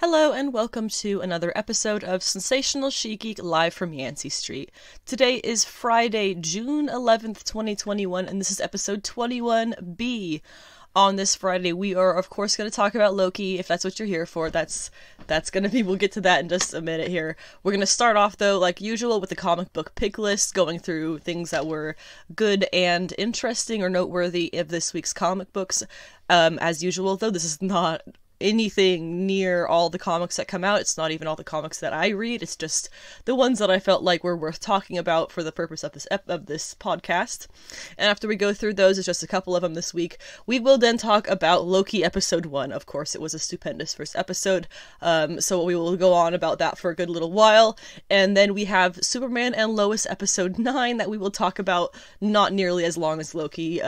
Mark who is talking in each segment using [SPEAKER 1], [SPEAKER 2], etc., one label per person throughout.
[SPEAKER 1] Hello and welcome to another episode of Sensational She-Geek live from Yancey Street. Today is Friday, June 11th, 2021, and this is episode 21B. On this Friday, we are, of course, going to talk about Loki, if that's what you're here for. That's going to be, we'll get to that in just a minute here. We're going to start off, though, like usual, with the comic book pick list, going through things that were good and interesting or noteworthy of this week's comic books. As usual, though, this is not anything near all the comics that come out. It's not even all the comics that I read. It's just the ones that I felt like were worth talking about for the purpose of this podcast. And after we go through those, it's just a couple of them this week. We will then talk about Loki episode 1. Of course, it was a stupendous first episode, so we will go on about that for a good little while. And then we have Superman and Lois episode 9 that we will talk about, not nearly as long as Loki.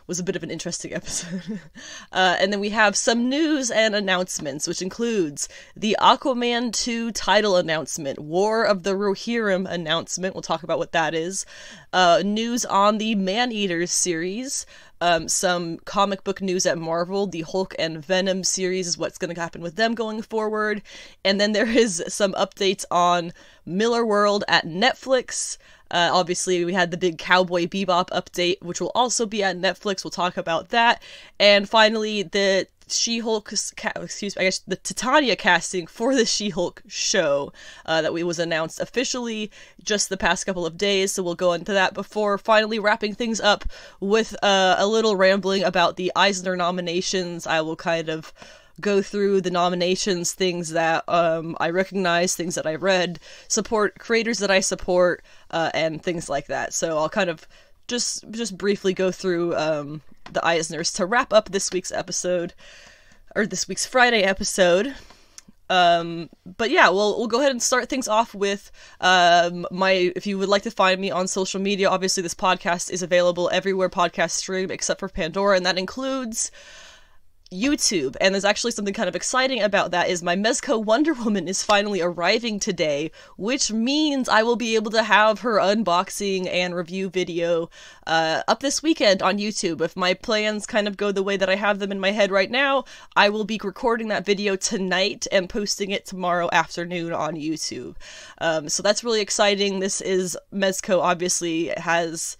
[SPEAKER 1] Was a bit of an interesting episode. And then we have some news and announcements, which includes the Aquaman 2 title announcement, War of the Rohirrim announcement, we'll talk about what that is, news on the ManEaters series, some comic book news at Marvel, the Hulk and Venom series is what's going to happen with them going forward, and then there is some updates on Millarworld at Netflix. Obviously, we had the big Cowboy Bebop update, which will also be at Netflix. We'll talk about that. And finally, the She-Hulk, the Titania casting for the She-Hulk show that was announced officially just the past couple of days. So we'll go into that before finally wrapping things up with a little rambling about the Eisner nominations. I will kind of go through the nominations, things that I recognize, things that I read, support creators that I support, and things like that. So I'll kind of just briefly go through the Eisners to wrap up this week's episode, or this week's Friday episode. But yeah, we'll go ahead and start things off with if you would like to find me on social media, obviously this podcast is available everywhere podcasts stream except for Pandora, and that includes YouTube. And there's actually something kind of exciting about that, is my Mezco Wonder Woman is finally arriving today, which means I will be able to have her unboxing and review video up this weekend on YouTube. If my plans kind of go the way that I have them in my head right now, I will be recording that video tonight and posting it tomorrow afternoon on YouTube. So that's really exciting. This is Mezco obviously has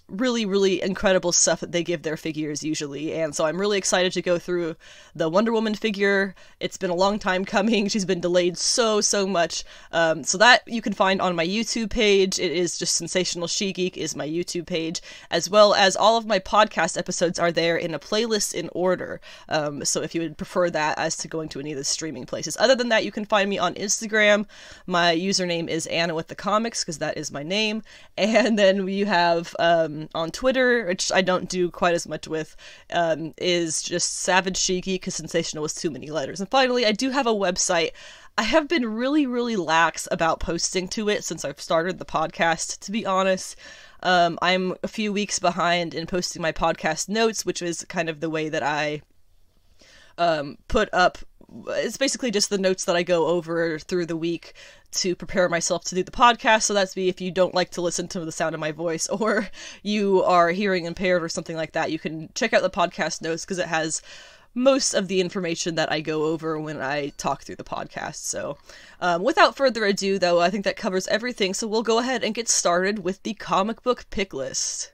[SPEAKER 1] really incredible stuff that they give their figures usually, and so I'm really excited to go through the Wonder Woman figure. It's been a long time coming. She's been delayed so much, so that you can find on my YouTube page. It is just Sensational She-Geek is my YouTube page, as well as all of my podcast episodes are there in a playlist in order, so if you would prefer that as to going to any of the streaming places. Other than that, you can find me on Instagram. My username is Anna with the Comics, because that is my name, and then you have on Twitter, which I don't do quite as much with, is just Savage She-Geek, because Sensational was too many letters. And finally, I do have a website. I have been really lax about posting to it since I've started the podcast, to be honest. I'm a few weeks behind in posting my podcast notes, which is kind of the way that I put up. It's basically just the notes that I go over through the week to prepare myself to do the podcast. So that's me. If you don't like to listen to the sound of my voice, or you are hearing impaired or something like that, you can check out the podcast notes, because it has most of the information that I go over when I talk through the podcast. So without further ado, though, I think that covers everything. So we'll go ahead and get started with the comic book pick list.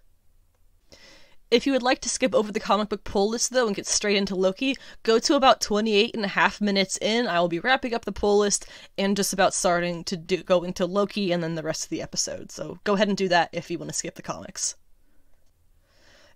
[SPEAKER 1] If you would like to skip over the comic book pull list, though, and get straight into Loki, go to about 28.5 minutes in. I will be wrapping up the pull list and just about starting to go into Loki and then the rest of the episode. So go ahead and do that if you want to skip the comics.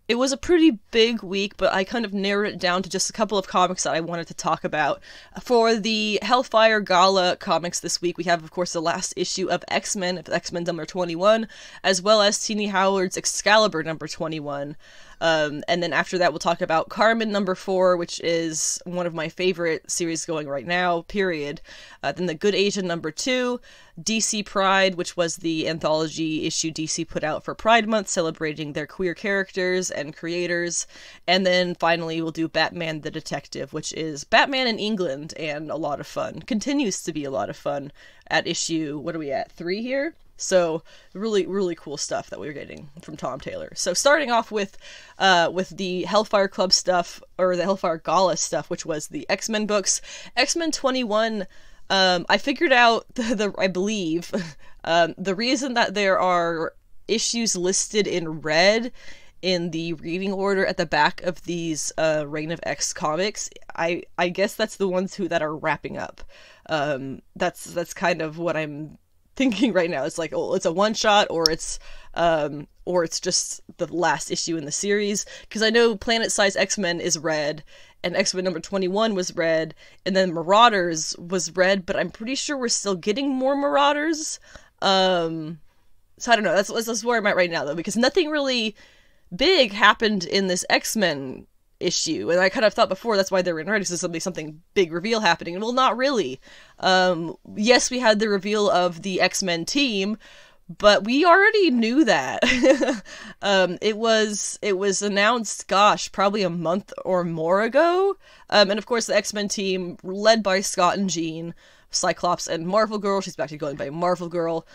[SPEAKER 1] It was a pretty big week, but I kind of narrowed it down to just a couple of comics that I wanted to talk about. For the Hellfire Gala comics this week, we have, of course, the last issue of X-Men number 21, as well as Tini Howard's Excalibur number 21. And then after that, we'll talk about Karmen number 4, which is one of my favorite series going right now, period. Then The Good Asian number 2, DC Pride, which was the anthology issue DC put out for Pride Month, celebrating their queer characters and creators. And then finally, we'll do Batman the Detective, which is Batman in England, and a lot of fun. Continues to be a lot of fun at issue, what are we at, 3 here? So really, really cool stuff that we're getting from Tom Taylor. So starting off with the Hellfire Club stuff, or the Hellfire Gala stuff, which was the X-Men books. X-Men 21, I figured out I believe, the reason that there are issues listed in red in the reading order at the back of these Reign of X comics, I guess that's the ones that are wrapping up. That's kind of what I'm thinking right now. It's like, oh, it's a one shot, or it's just the last issue in the series, because I know Planet Size X-Men is red, and X-Men number 21 was red, and then Marauders was red, but I'm pretty sure we're still getting more Marauders. So I don't know, that's where I'm at right now, though, because nothing really big happened in this X-Men issue, and I kind of thought before that's why they were in red, because there's something big reveal happening. Well, not really. Yes, we had the reveal of the X-Men team, but we already knew that. It was announced, gosh, probably a month or more ago, and of course the X-Men team, led by Scott and Jean, Cyclops and Marvel Girl. She's back to going by Marvel Girl.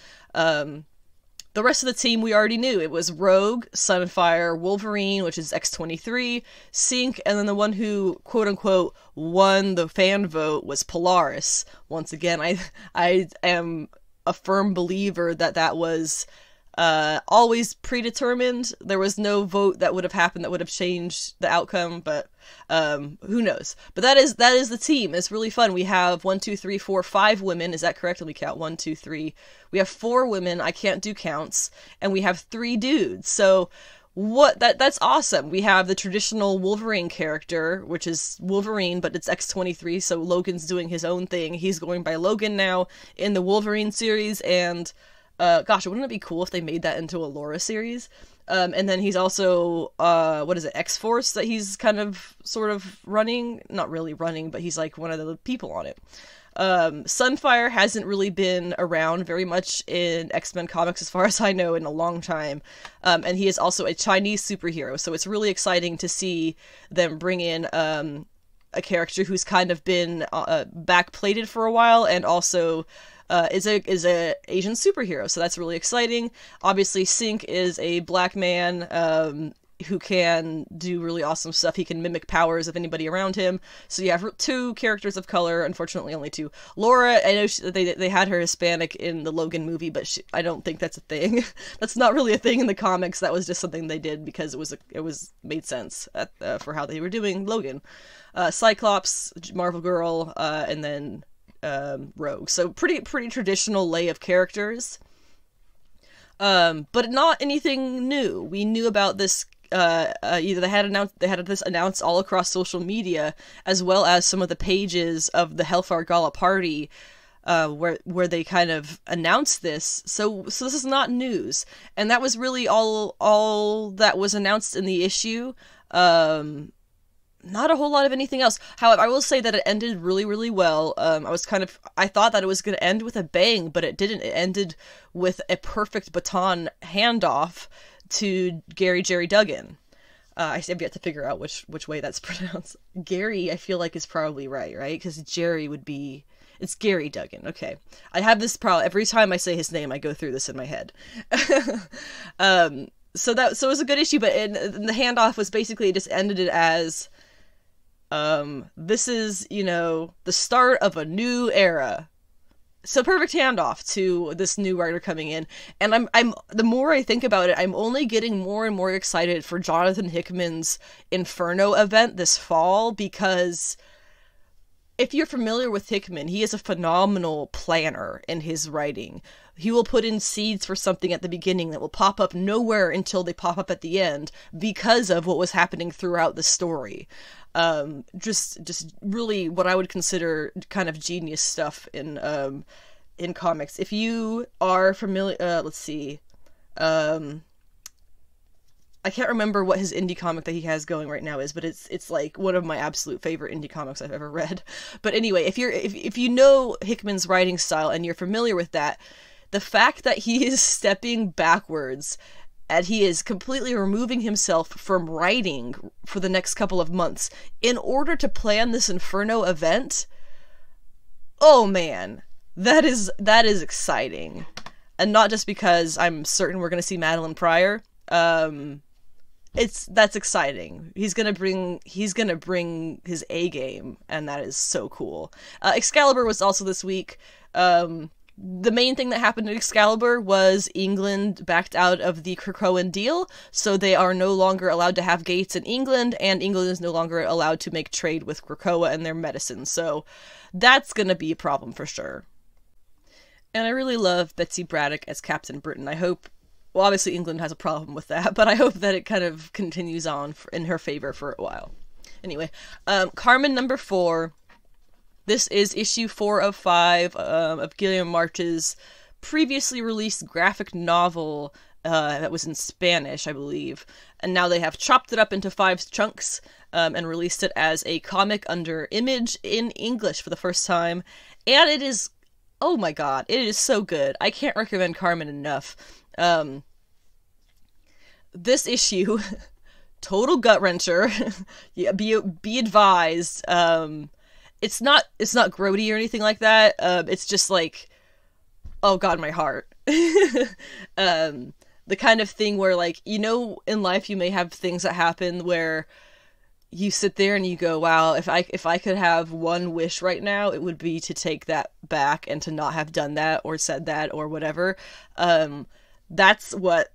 [SPEAKER 1] The rest of the team we already knew. It was Rogue, Sunfire, Wolverine, which is X-23, Sync, and then the one who, quote-unquote, won the fan vote was Polaris. Once again, I am a firm believer that was always predetermined. There was no vote that would have happened that would have changed the outcome, but who knows? But that is the team. It's really fun. We have 1, 2, 3, 4, 5 women. Is that correct? Let me count. 1, 2, 3. We have 4 women. I can't do counts. And we have 3 dudes. So that's awesome. We have the traditional Wolverine character, which is Wolverine, but it's X-23, so Logan's doing his own thing. He's going by Logan now in the Wolverine series, and gosh, wouldn't it be cool if they made that into a Laura series? And then he's also, what is it, X-Force that he's kind of, sort of running? Not really running, but he's like one of the people on it. Sunfire hasn't really been around very much in X-Men comics, as far as I know, in a long time. And he is also a Chinese superhero, so it's really exciting to see them bring in a character who's kind of been backplated for a while, and also is a Asian superhero, so that's really exciting. Obviously, Sync is a black man who can do really awesome stuff. He can mimic powers of anybody around him. So you have 2 characters of color. Unfortunately, only 2. Laura, I know they had her Hispanic in the Logan movie, but I don't think that's a thing. That's not really a thing in the comics. That was just something they did because it was made sense for how they were doing Logan. Cyclops, Marvel Girl, and then Rogue. So pretty traditional lay of characters, but not anything new. We knew about this. Either they had this announced all across social media, as well as some of the pages of the Hellfire Gala party, where they kind of announced this. So this is not news, and that was really all that was announced in the issue. Not a whole lot of anything else. However, I will say that it ended really, really well. I thought that it was going to end with a bang, but it didn't. It ended with a perfect baton handoff to Jerry Duggan. I have yet to figure out which way that's pronounced. Gary, I feel like, is probably right? Because Jerry would be... It's Gary Duggan. Okay. I have this problem. Every time I say his name, I go through this in my head. So it was a good issue, but the handoff was basically, it just ended it as... this is, the start of a new era. So perfect handoff to this new writer coming in. And I'm the more I think about it, I'm only getting more and more excited for Jonathan Hickman's Inferno event this fall, because if you're familiar with Hickman, he is a phenomenal planner in his writing. He will put in seeds for something at the beginning that will pop up nowhere until they pop up at the end because of what was happening throughout the story. Just really what I would consider kind of genius stuff in comics. If you are familiar, let's see, I can't remember what his indie comic that he has going right now is, but it's like one of my absolute favorite indie comics I've ever read. But anyway, if you know Hickman's writing style and you're familiar with that, the fact that he is stepping backwards and he is completely removing himself from writing for the next couple of months in order to plan this Inferno event, oh man, that is exciting. And not just because I'm certain we're going to see Madeline Pryor. That's exciting. He's gonna bring his A game, and that is so cool. Excalibur was also this week. The main thing that happened in Excalibur was England backed out of the Krakoan deal, so they are no longer allowed to have gates in England, and England is no longer allowed to make trade with Krakoa and their medicine, so that's gonna be a problem for sure. And I really love Betsy Braddock as Captain Britain. I hope, well, obviously England has a problem with that, but I hope that it kind of continues on in her favor for a while. Anyway, Karmen number 4. This is issue 4 of 5 of Guillaume March's previously released graphic novel that was in Spanish, I believe. And now they have chopped it up into 5 chunks and released it as a comic under Image in English for the first time. And it is, oh my god, it is so good. I can't recommend Karmen enough. This issue, total gut-wrencher. Yeah, be advised. It's not grody or anything like that. It's just like, oh god, my heart. The kind of thing where, like, you know, in life you may have things that happen where you sit there and you go, wow, if I could have one wish right now, it would be to take that back and to not have done that or said that or whatever. That's what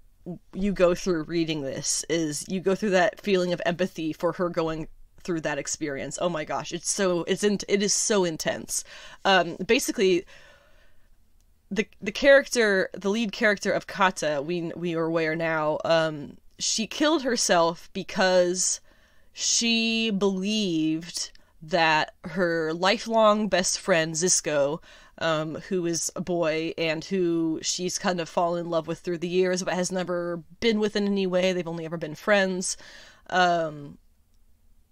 [SPEAKER 1] you go through reading this, is you go through that feeling of empathy for her going through that experience. Oh my gosh, it is so intense. Basically, the lead character of Kata, we are aware now, she killed herself because she believed that her lifelong best friend Zisco, who is a boy and who she's kind of fallen in love with through the years but has never been with in any way, they've only ever been friends,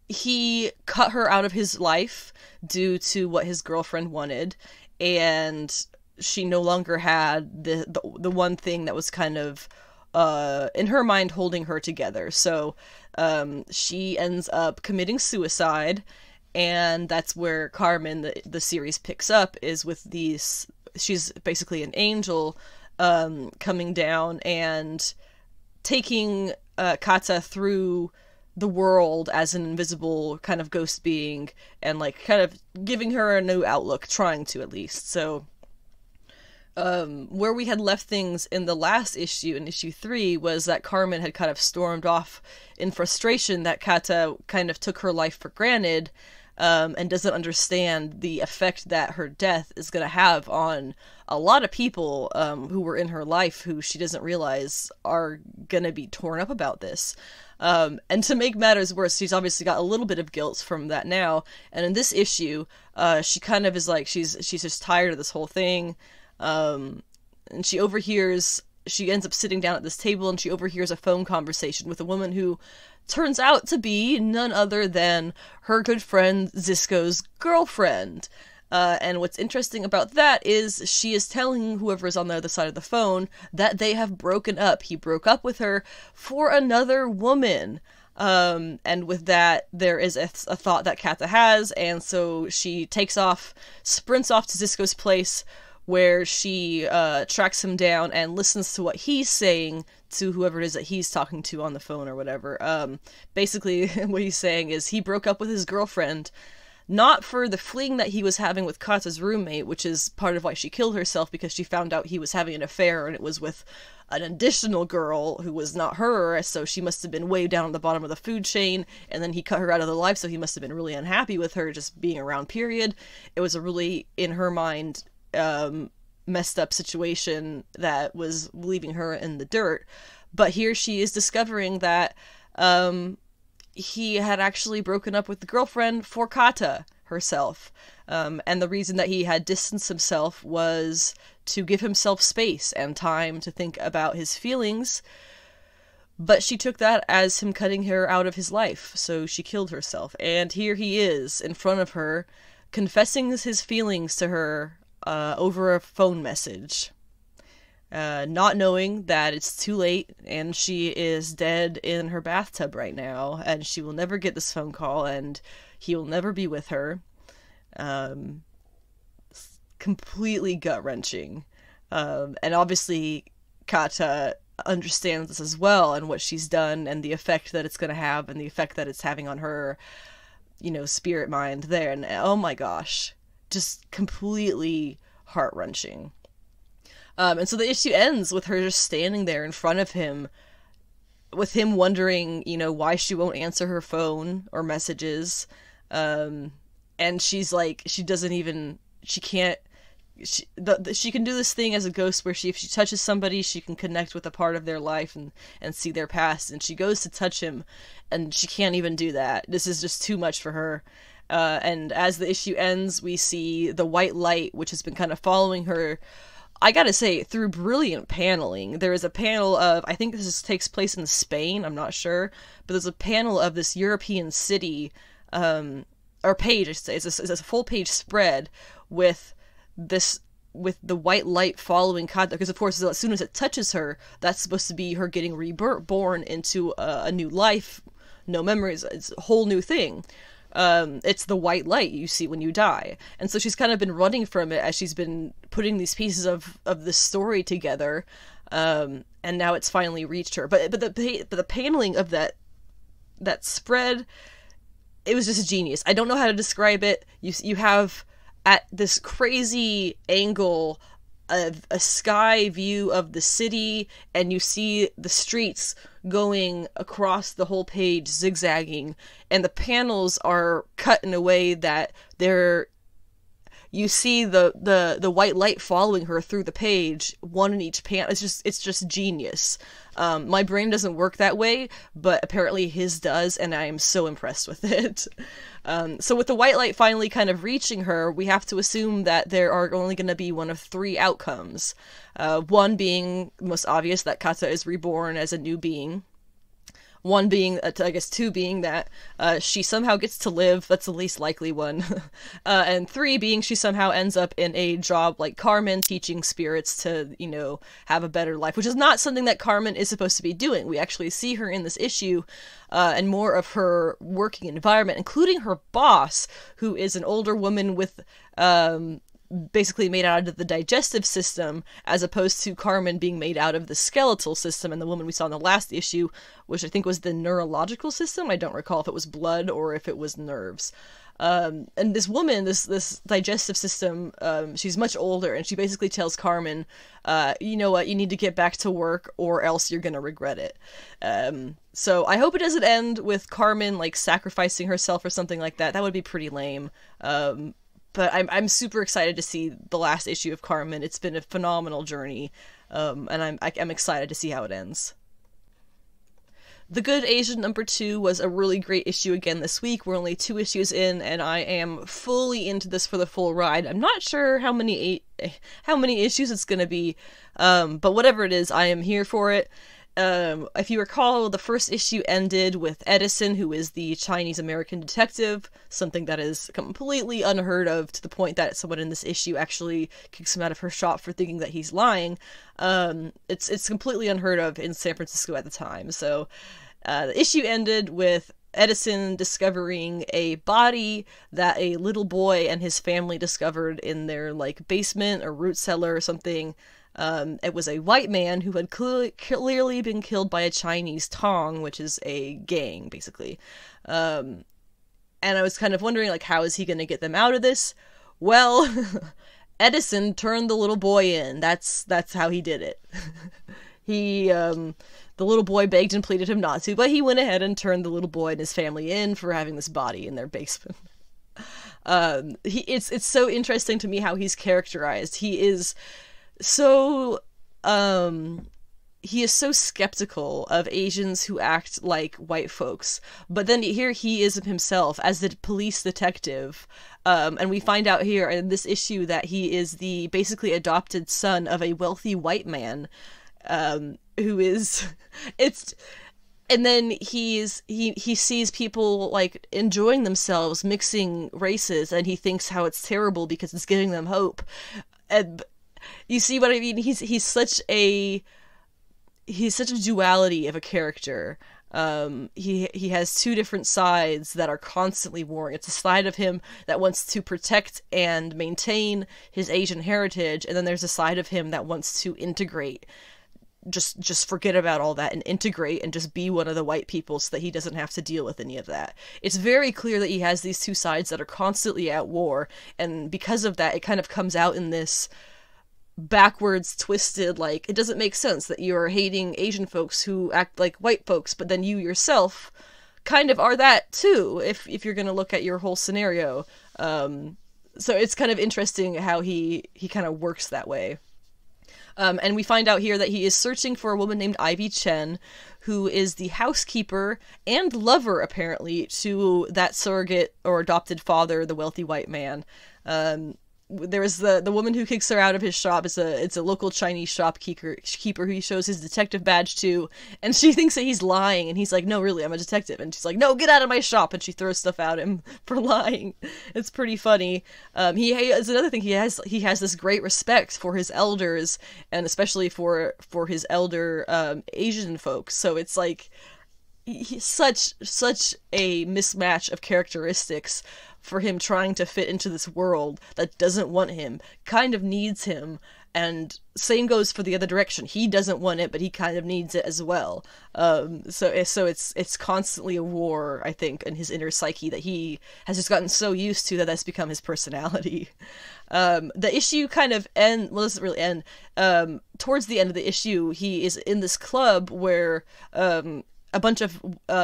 [SPEAKER 1] he cut her out of his life due to what his girlfriend wanted, and she no longer had the one thing that was kind of in her mind holding her together. So she ends up committing suicide, and that's where Karmen, the series picks up, is with these, she's basically an angel coming down and taking Kata through the world as an invisible kind of ghost being, and like kind of giving her a new outlook, trying to at least. So where we had left things in the last issue, in issue 3, was that Karmen had kind of stormed off in frustration that Kata kind of took her life for granted, and doesn't understand the effect that her death is going to have on a lot of people who were in her life, who she doesn't realize are going to be torn up about this. And to make matters worse, she's obviously got a little bit of guilt from that now, and in this issue, she kind of is like, she's just tired of this whole thing, and she ends up sitting down at this table, and she overhears a phone conversation with a woman who turns out to be none other than her good friend Zisco's girlfriend. And what's interesting about that is she is telling whoever's on the other side of the phone that they have broken up. He broke up with her for another woman. And with that, there is a thought that Kata has, and so she sprints off to Zisco's place, where she tracks him down and listens to what he's saying to whoever it is that he's talking to on the phone or whatever. Basically, what he's saying is he broke up with his girlfriend, not for the fling that he was having with Kata's roommate, which is part of why she killed herself, because she found out he was having an affair, and it was with an additional girl who was not her, so she must have been way down at the bottom of the food chain, and then he cut her out of the life, so he must have been really unhappy with her just being around, period. It was a really, in her mind, messed up situation that was leaving her in the dirt. But here she is discovering that he had actually broken up with the girlfriend for Kata herself, and the reason that he had distanced himself was to give himself space and time to think about his feelings, but she took that as him cutting her out of his life, so she killed herself. And here he is in front of her confessing his feelings to her over a phone message, not knowing that it's too late and she is dead in her bathtub right now, and she will never get this phone call, and he will never be with her. Completely gut-wrenching. And obviously Kata understands this as well, and what she's done, and the effect that it's going to have, and the effect that it's having on her, spirit mind there. And oh my gosh, just completely heart-wrenching. And so the issue ends with her just standing there in front of him, with him wondering, why she won't answer her phone or messages. And she's like, she can do this thing as a ghost where if she touches somebody, she can connect with a part of their life and see their past. And she goes to touch him, and she can't even do that. This is just too much for her. And as the issue ends, we see the white light, which has been kind of following her, I gotta say, through brilliant paneling. There is a panel of, I think this takes place in Spain, I'm not sure, but there's a panel of this European city, or page, I should say. It's a full page spread with the white light following Kata, because of course as soon as it touches her, that's supposed to be her getting reborn into a new life, no memories, it's a whole new thing. It's the white light you see when you die. And so she's kind of been running from it as she's been putting these pieces of this story together, and now it's finally reached her. But the paneling of that spread, it was just genius. I don't know how to describe it. You have at this crazy angle of a sky view of the city, and you see the streets going across the whole page, zigzagging, and the panels are cut in a way that you see the white light following her through the page, one in each panel. It's just genius. My brain doesn't work that way, but apparently his does, and I am so impressed with it. So with the white light finally kind of reaching her, we have to assume that there are only going to be one of three outcomes. One being the most obvious, that Kata is reborn as a new being. One being, I guess two being that she somehow gets to live, that's the least likely one. And three being she somehow ends up in a job like Karmen, teaching spirits to, have a better life, which is not something that Karmen is supposed to be doing. We actually see her in this issue, and more of her working environment, including her boss, who is an older woman with basically made out of the digestive system, as opposed to Karmen being made out of the skeletal system, and the woman we saw in the last issue, which I think was the neurological system. I don't recall if it was blood or if it was nerves. And this woman, this digestive system, she's much older, and she basically tells Karmen, you know what, you need to get back to work or else you're gonna regret it. So I hope it doesn't end with Karmen, like, sacrificing herself or something like that. That would be pretty lame. But I'm super excited to see the last issue of Karmen. It's been a phenomenal journey, and I'm excited to see how it ends. The Good Asian #2 was a really great issue again this week. We're only 2 issues in, and I am fully into this for the full ride. I'm not sure how many issues it's gonna be, but whatever it is, I am here for it. If you recall, the first issue ended with Edison, who is the Chinese-American detective, something that is completely unheard of, to the point that someone in this issue actually kicks him out of her shop for thinking that he's lying. It's completely unheard of in San Francisco at the time. So the issue ended with Edison discovering a body that a little boy and his family discovered in their, like, basement or root cellar or something. It was a white man who had clearly been killed by a Chinese Tong, which is a gang, basically. And I was kind of wondering, like, how is he going to get them out of this? Well, Edison turned the little boy in. That's how he did it. The little boy begged and pleaded him not to, but he went ahead and turned the little boy and his family in for having this body in their basement. It's so interesting to me how he's characterized. He is so skeptical of Asians who act like white folks, but then here he is himself as the police detective, and we find out here in this issue that he is the basically adopted son of a wealthy white man, who is and then he sees people, like, enjoying themselves, mixing races, and he thinks how it's terrible because it's giving them hope. And you see what I mean? He's such a duality of a character. He has two different sides that are constantly warring. It's a side of him that wants to protect and maintain his Asian heritage, and then there's a side of him that wants to integrate, just forget about all that and integrate and just be one of the white people so that he doesn't have to deal with any of that. It's very clear that he has these two sides that are constantly at war, and because of that, it kind of comes out in this backwards, twisted, like, it doesn't make sense that you're hating Asian folks who act like white folks, but then you yourself kind of are that too, if you're gonna look at your whole scenario. So it's kind of interesting how he kind of works that way. And we find out here that he is searching for a woman named Ivy Chen, who is the housekeeper and lover, apparently, to that surrogate or adopted father, the wealthy white man. There is the woman who kicks her out of his shop. It's a local Chinese shopkeeper who he shows his detective badge to, and she thinks that he's lying, and he's like, no, really, I'm a detective. And she's like, no, get out of my shop, and she throws stuff at him for lying. It's pretty funny. It's another thing, he has this great respect for his elders, and especially for his elder Asian folks. So it's like, he's such a mismatch of characteristics for him trying to fit into this world that doesn't want him, kind of needs him, and same goes for the other direction. He doesn't want it, but he kind of needs it as well. So it's constantly a war, I think, in his inner psyche that he has just gotten so used to that that's become his personality. The issue kind of doesn't really end. Towards the end of the issue, he is in this club where a bunch of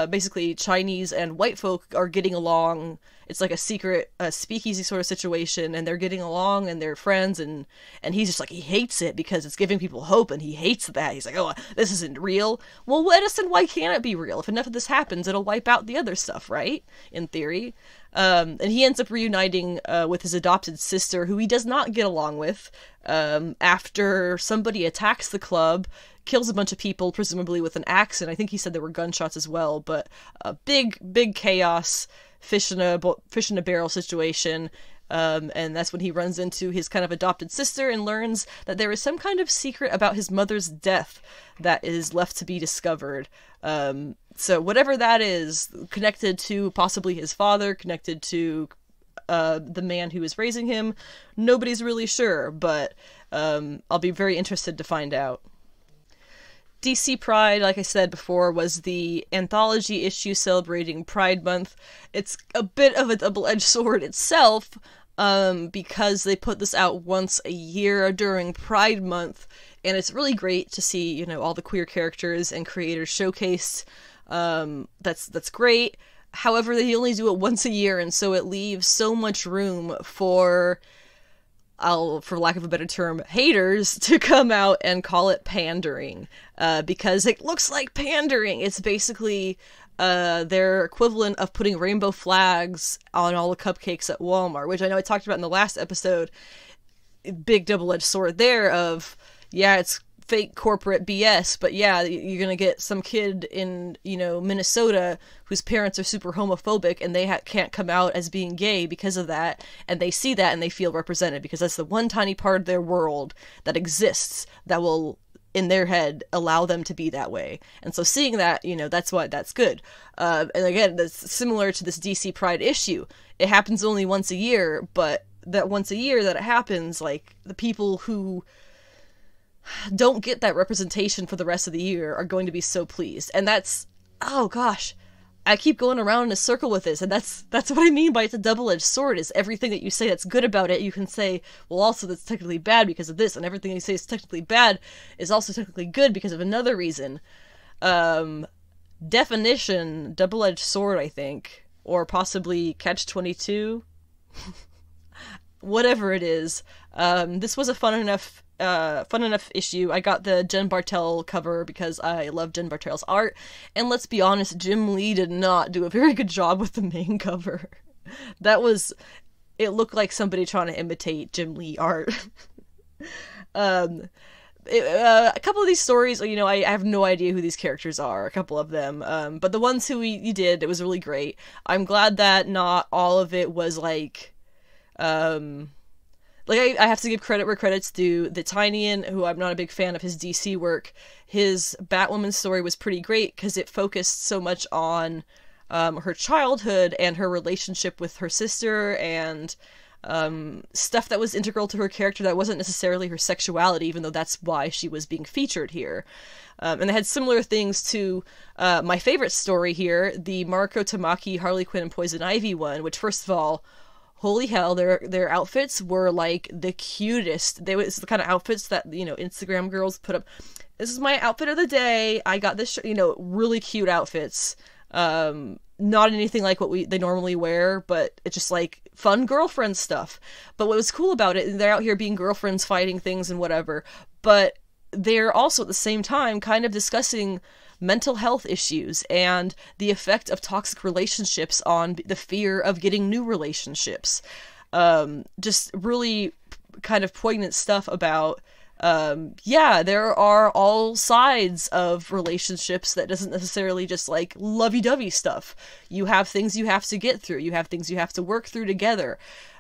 [SPEAKER 1] basically Chinese and white folk are getting along. It's like a secret speakeasy sort of situation, and they're getting along and they're friends, and he's just like, he hates it because it's giving people hope, and he hates that. He's like, oh, this isn't real. Well, Edison, why can't it be real? If enough of this happens, it'll wipe out the other stuff, right? In theory. And he ends up reuniting with his adopted sister, who he does not get along with, after somebody attacks the club, kills a bunch of people, presumably with an axe, and I think he said there were gunshots as well, but a big chaos, fish in a barrel situation, and that's when he runs into his kind of adopted sister and learns that there is some kind of secret about his mother's death that is left to be discovered. So whatever that is, connected to possibly his father, connected to the man who is raising him, nobody's really sure, but I'll be very interested to find out. DC Pride, like I said before, was the anthology issue celebrating Pride Month. It's a bit of a double-edged sword itself, because they put this out once a year during Pride Month, and it's really great to see, all the queer characters and creators showcased. That's great. However, they only do it once a year, and so it leaves so much room for lack of a better term, haters to come out and call it pandering, because it looks like pandering. It's basically their equivalent of putting rainbow flags on all the cupcakes at Walmart, which I know I talked about in the last episode. Big double-edged sword there of, yeah, it's fake corporate BS, but yeah, you're gonna get some kid in, Minnesota whose parents are super homophobic, and they can't come out as being gay because of that, and they see that and they feel represented because that's the one tiny part of their world that exists that will, in their head, allow them to be that way. And so seeing that, that's good. And again, that's similar to this DC Pride issue. It happens only once a year, but that once a year that it happens, like, the people who don't get that representation for the rest of the year are going to be so pleased. And that's, oh gosh, I keep going around in a circle with this, and that's what I mean by it's a double-edged sword, is everything that you say that's good about it, you can say, well, also that's technically bad because of this, and everything you say is technically bad is also technically good because of another reason. Definition, double-edged sword, I think, or possibly catch-22. Whatever it is, this was a fun enough issue. I got the Jen Bartel cover because I love Jen Bartel's art, and let's be honest, Jim Lee did not do a very good job with the main cover. It looked like somebody trying to imitate Jim Lee art. A couple of these stories, I have no idea who these characters are, a couple of them, but the ones who you did, it was really great. I'm glad that not all of it was like, like, I have to give credit where credit's due. The Tynion, who I'm not a big fan of his DC work, his Batwoman story was pretty great because it focused so much on her childhood and her relationship with her sister, and stuff that was integral to her character that wasn't necessarily her sexuality, even though that's why she was being featured here. And they had similar things to my favorite story here, the Mariko Tamaki Harley Quinn and Poison Ivy one, which, first of all, holy hell, their outfits were like the cutest. It's the kind of outfits that, you know, Instagram girls put up. This is my outfit of the day. I got this, you know, really cute outfits. Not anything like what they normally wear, but it's just like fun girlfriend stuff. But what was cool about it, they're out here being girlfriends, fighting things and whatever, but they're also at the same time kind of discussing mental health issues and the effect of toxic relationships on the fear of getting new relationships. Just really kind of poignant stuff about there are all sides of relationships that doesn't necessarily just like lovey-dovey stuff. You have things you have to get through. You have things you have to work through together.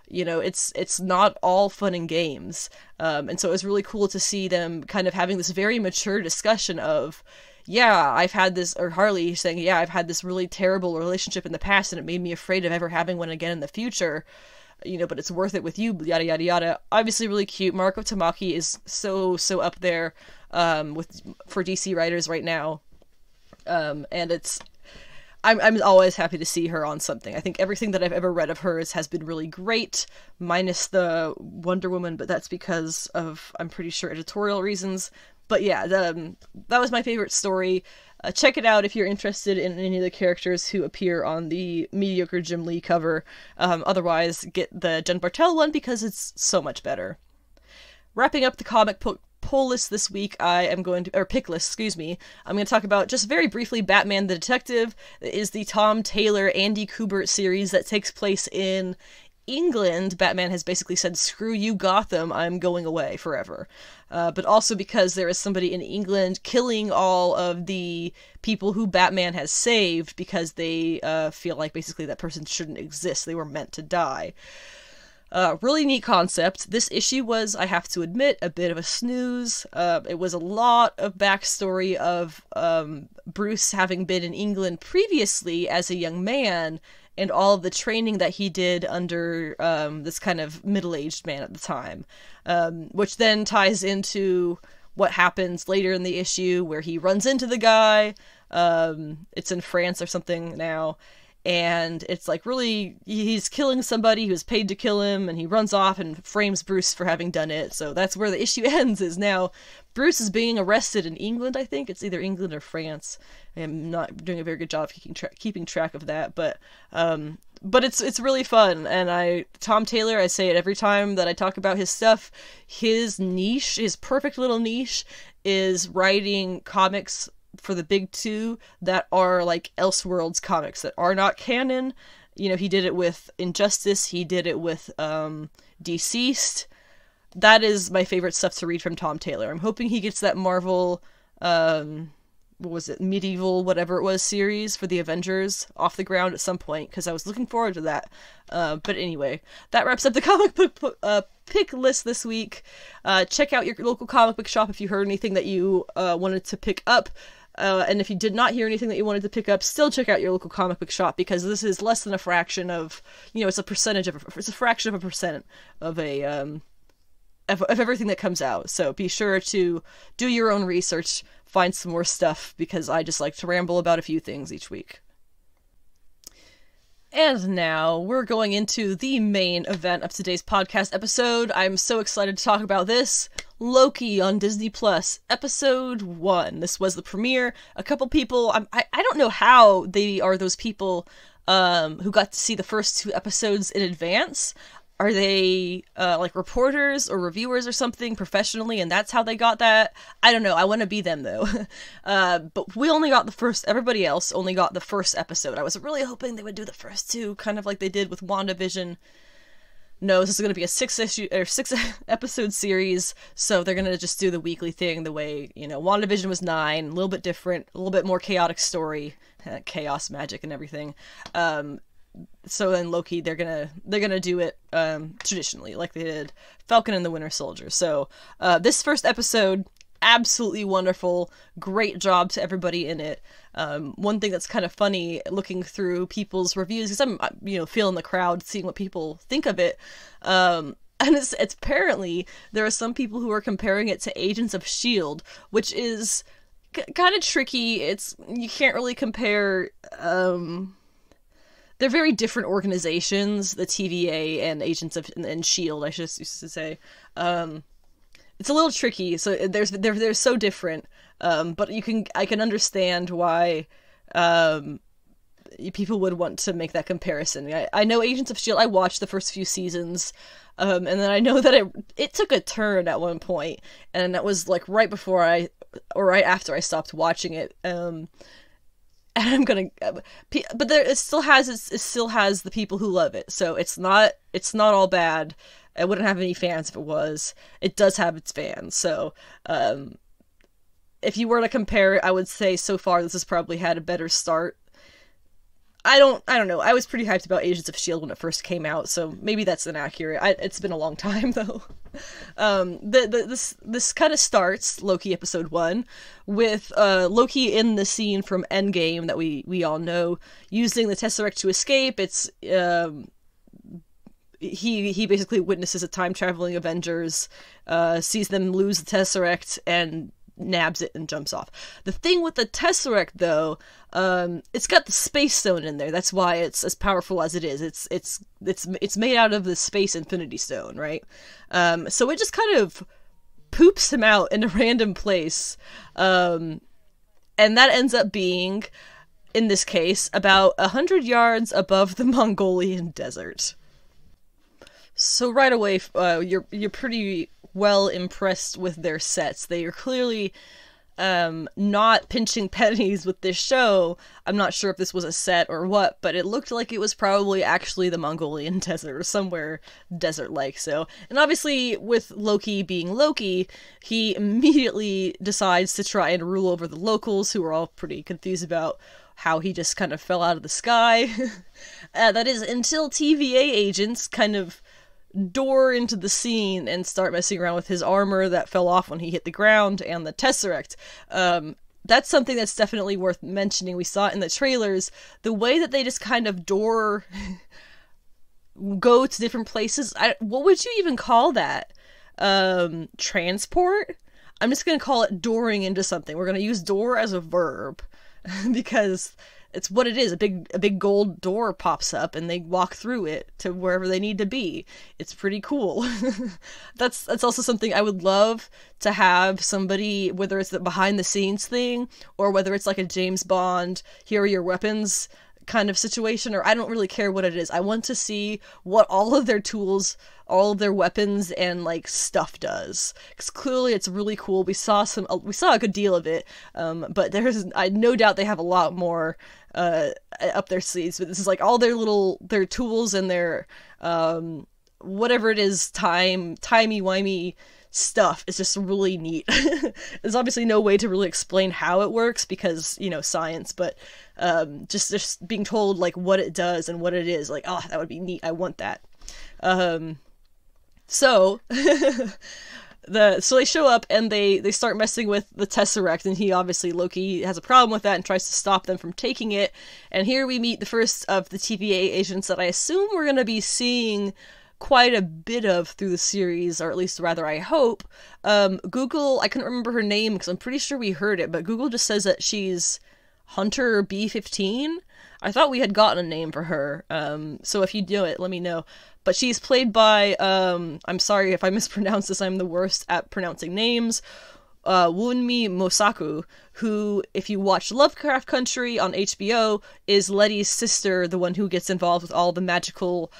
[SPEAKER 1] You know, it's not all fun and games. And so it was really cool to see them kind of having this very mature discussion of, yeah, I've had this, or Harley saying, yeah, I've had this really terrible relationship in the past and it made me afraid of ever having one again in the future. You know, but it's worth it with you, yada, yada, yada. Obviously really cute. Mariko Tamaki is so up there for DC writers right now. And I'm always happy to see her on something. I think everything that I've ever read of hers has been really great, minus the Wonder Woman, but that's because of, I'm pretty sure, editorial reasons. But yeah, that was my favorite story. Check it out if you're interested in any of the characters who appear on the mediocre Jim Lee cover. Otherwise, get the Jen Bartel one because it's so much better. Wrapping up the comic poll list this week, pick list, excuse me. I'm going to talk about, just very briefly, Batman the Detective. It is the Tom Taylor, Andy Kubert series that takes place in England. Batman has basically said, screw you, Gotham, I'm going away forever. But also because there is somebody in England killing all of the people who Batman has saved because they feel like basically that person shouldn't exist. They were meant to die. Really neat concept. This issue was, I have to admit, a bit of a snooze. It was a lot of backstory of Bruce having been in England previously as a young man, and all of the training that he did under this kind of middle-aged man at the time, which then ties into what happens later in the issue, where he runs into the guy. It's in France or something now, and it's like really, he's killing somebody who's paid to kill him, and he runs off and frames Bruce for having done it. So that's where the issue ends, is now Bruce is being arrested in England. I think it's either England or France. I'm not doing a very good job of keeping track of that, but it's really fun. And Tom Taylor, I say it every time that I talk about his stuff, his niche, his perfect little niche, is writing comics for the big two that are like Elseworlds comics that are not canon. You know, he did it with Injustice, he did it with Deceased. That is my favorite stuff to read from Tom Taylor. I'm hoping he gets that Marvel what was it, Medieval, whatever it was, series for the Avengers off the ground at some point, because I was looking forward to that. But anyway, that wraps up the comic book pick list this week. Check out your local comic book shop if you heard anything that you wanted to pick up. And if you did not hear anything that you wanted to pick up, still check out your local comic book shop, because this is less than a fraction of, it's a fraction of a percent of of everything that comes out. So be sure to do your own research, find some more stuff, because I just like to ramble about a few things each week. And now we're going into the main event of today's podcast episode. I'm so excited to talk about this. Loki on Disney Plus, episode 1. This was the premiere. A couple people, I don't know how they are those people who got to see the first 2 episodes in advance. Are they like reporters or reviewers or something professionally, and that's how they got that? I don't know. I want to be them though. But we only got everybody else only got the first episode. I was really hoping they would do the first 2, kind of like they did with WandaVision. No, this is going to be a 6 episode series, so they're going to just do the weekly thing the way, WandaVision was 9, a little bit different, a little bit more chaotic story, chaos magic and everything. So then Loki, they're gonna do it traditionally, like they did Falcon and the Winter Soldier. So this first episode, absolutely wonderful, great job to everybody in it. One thing that's kind of funny, looking through people's reviews, because I'm feeling the crowd, seeing what people think of it. And it's apparently there are some people who are comparing it to Agents of S.H.I.E.L.D., which is kind of tricky. You can't really compare. They're very different organizations, the TVA and Agents of and S.H.I.E.L.D., I should used to say. It's a little tricky. So they're so different. But I can understand why people would want to make that comparison. I know Agents of S.H.I.E.L.D., I watched the first few seasons, and then I know that it took a turn at one point, and that was like right after I stopped watching it. And I'm gonna, but it still has the people who love it, so it's not all bad. I wouldn't have any fans if it was. It does have its fans, so if you were to compare it, I would say so far this has probably had a better start. I don't know. I was pretty hyped about Agents of S.H.I.E.L.D. when it first came out, so maybe that's inaccurate. It's been a long time, though. This kind of starts, Loki episode 1, with Loki in the scene from Endgame that we all know, using the Tesseract to escape. It's he basically witnesses a time-traveling Avengers, sees them lose the Tesseract, and nabs it and jumps off. The thing with the Tesseract, though, it's got the space stone in there. That's why it's as powerful as it is. It's made out of the space Infinity Stone, right? So it just kind of poops him out in a random place, and that ends up being, in this case, about 100 yards above the Mongolian desert. So right away, you're pretty well impressed with their sets. They are clearly not pinching pennies with this show. I'm not sure if this was a set or what, but it looked like it was probably actually the Mongolian desert or somewhere desert-like. So, and obviously with Loki being Loki, he immediately decides to try and rule over the locals, who are all pretty confused about how he just kind of fell out of the sky. That is until TVA agents kind of door into the scene and start messing around with his armor that fell off when he hit the ground and the Tesseract. That's something that's definitely worth mentioning. We saw it in the trailers. The way that they just kind of go to different places. What would you even call that? Transport? I'm just going to call it dooring into something. We're going to use door as a verb because it's what it is. A big gold door pops up and they walk through it to wherever they need to be. It's pretty cool. That's also something I would love to have somebody, whether it's the behind the scenes thing or whether it's like a James Bond, here are your weapons kind of situation, or I don't really care what it is. I want to see what all of their tools, all of their weapons and like stuff does, because clearly it's really cool. We saw a good deal of it, but I no doubt they have a lot more up their sleeves. But this is like all their tools and their whatever it is, timey-wimey stuff is just really neat. There's obviously no way to really explain how it works because, science, but just being told like what it does and what it is, like, oh, that would be neat. I want that. So they show up and they start messing with the Tesseract, and Loki has a problem with that and tries to stop them from taking it. And here we meet the first of the TVA agents that I assume we're going to be seeing quite a bit of through the series, or at least rather I hope. Google, I couldn't remember her name because I'm pretty sure we heard it, but Google just says that she's Hunter B-15. I thought we had gotten a name for her, so if you know it, let me know. But she's played by, I'm sorry if I mispronounce this, I'm the worst at pronouncing names, Wunmi Mosaku, who, if you watch Lovecraft Country on HBO, is Letty's sister, the one who gets involved with all the magical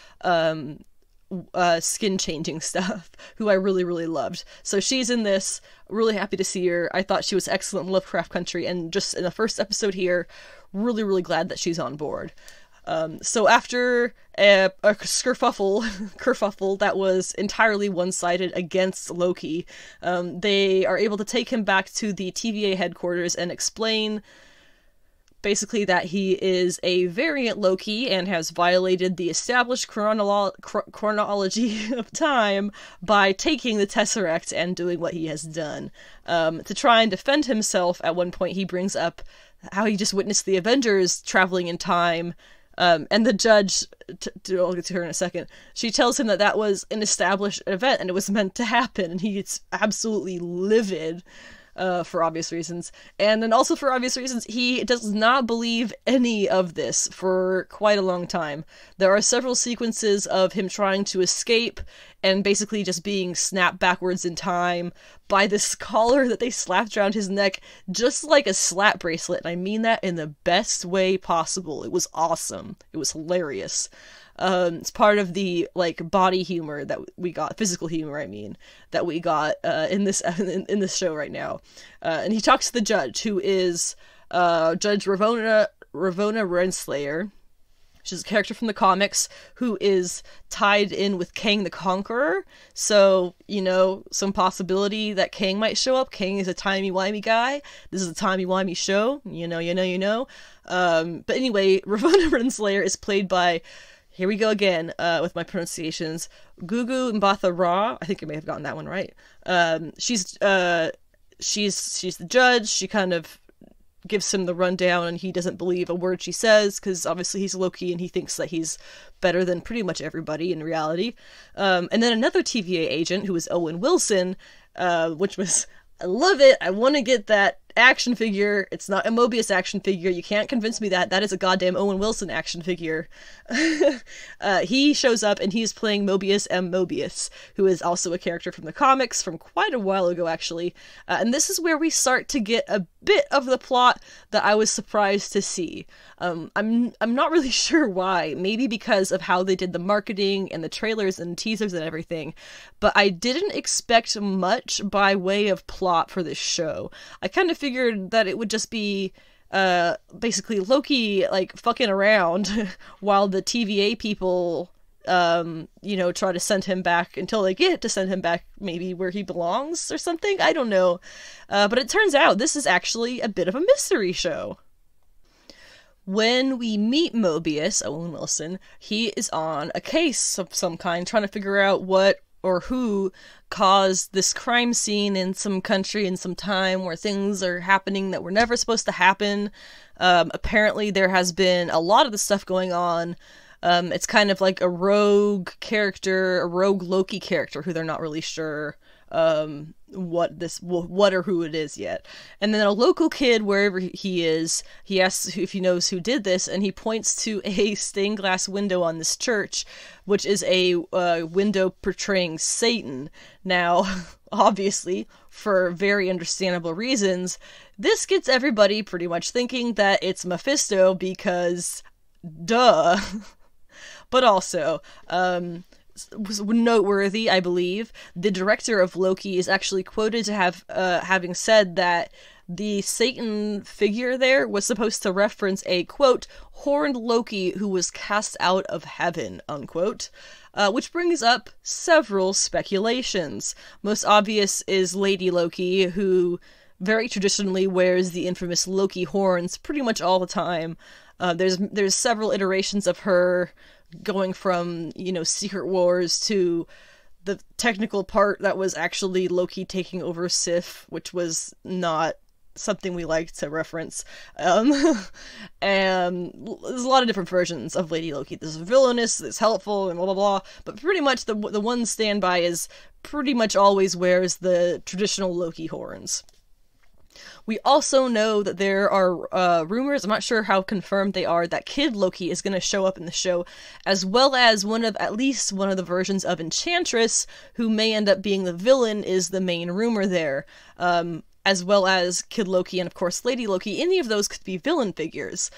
[SPEAKER 1] skin changing stuff, who I really, really loved. So she's in this. Really happy to see her. I thought she was excellent in Lovecraft Country, and just in the first episode here, really, really glad that she's on board. So after a kerfuffle that was entirely one-sided against Loki, they are able to take him back to the TVA headquarters and explain basically that he is a variant Loki and has violated the established chronology of time by taking the Tesseract and doing what he has done. To try and defend himself, at one point he brings up how he just witnessed the Avengers traveling in time, and the judge, I'll get to her in a second, she tells him that that was an established event and it was meant to happen, and he gets absolutely livid. For obvious reasons. And then also for obvious reasons, he does not believe any of this for quite a long time. There are several sequences of him trying to escape and basically just being snapped backwards in time by this collar that they slapped around his neck, just like a slap bracelet. And I mean that in the best way possible. It was awesome. It was hilarious. It's part of the, like, body humor that we got, physical humor, I mean, that we got, in this show right now. And he talks to the judge, who is, Judge Ravonna Renslayer. She's a character from the comics who is tied in with Kang the Conqueror. So, you know, some possibility that Kang might show up. Kang is a timey-wimey guy. This is a timey-wimey show. You know. But anyway, Ravonna Renslayer is played by, here we go again, with my pronunciations, Gugu Mbatha Raw. I think I may have gotten that one right. She's the judge. She kind of gives him the rundown, and he doesn't believe a word she says, because obviously he's Loki, and he thinks that he's better than pretty much everybody in reality. And then another TVA agent, who is Owen Wilson, which was, I love it, I want to get that action figure. It's not a Mobius action figure. You can't convince me that. That is a goddamn Owen Wilson action figure. He shows up and he's playing Mobius M. Mobius, who is also a character from the comics from quite a while ago, actually. And this is where we start to get a bit of the plot that I was surprised to see. I'm not really sure why. Maybe because of how they did the marketing and the trailers and teasers and everything. But I didn't expect much by way of plot for this show. I kind of figured that it would just be basically Loki, like, fucking around while the TVA people, try to send him back until they get to send him back maybe where he belongs or something. I don't know. But it turns out this is actually a bit of a mystery show. When we meet Mobius, Owen Wilson, he is on a case of some kind, trying to figure out what or who caused this crime scene in some country in some time where things are happening that were never supposed to happen. Apparently there has been a lot of the stuff going on. It's kind of like a rogue character, a rogue Loki character who they're not really sure what or who it is yet. And then a local kid, wherever he is, he asks if he knows who did this, and he points to a stained glass window on this church, which is a window portraying Satan. Now, obviously, for very understandable reasons, this gets everybody pretty much thinking that it's Mephisto because, duh. But also, was noteworthy, I believe, the director of Loki is actually quoted to have having said that the Satan figure there was supposed to reference a, quote, horned Loki who was cast out of heaven, unquote. Which brings up several speculations. Most obvious is Lady Loki, who very traditionally wears the infamous Loki horns pretty much all the time. There's several iterations of her, going from, Secret Wars to the technical part that was actually Loki taking over Sif, which was not something we like to reference. And there's a lot of different versions of Lady Loki. There's villainous, there's helpful, and blah, blah, blah. But pretty much the one standby is pretty much always wears the traditional Loki horns. We also know that there are rumors, I'm not sure how confirmed they are, that Kid Loki is going to show up in the show, as well as at least one of the versions of Enchantress, who may end up being the villain, is the main rumor there. As well as Kid Loki and, of course, Lady Loki. Any of those could be villain figures,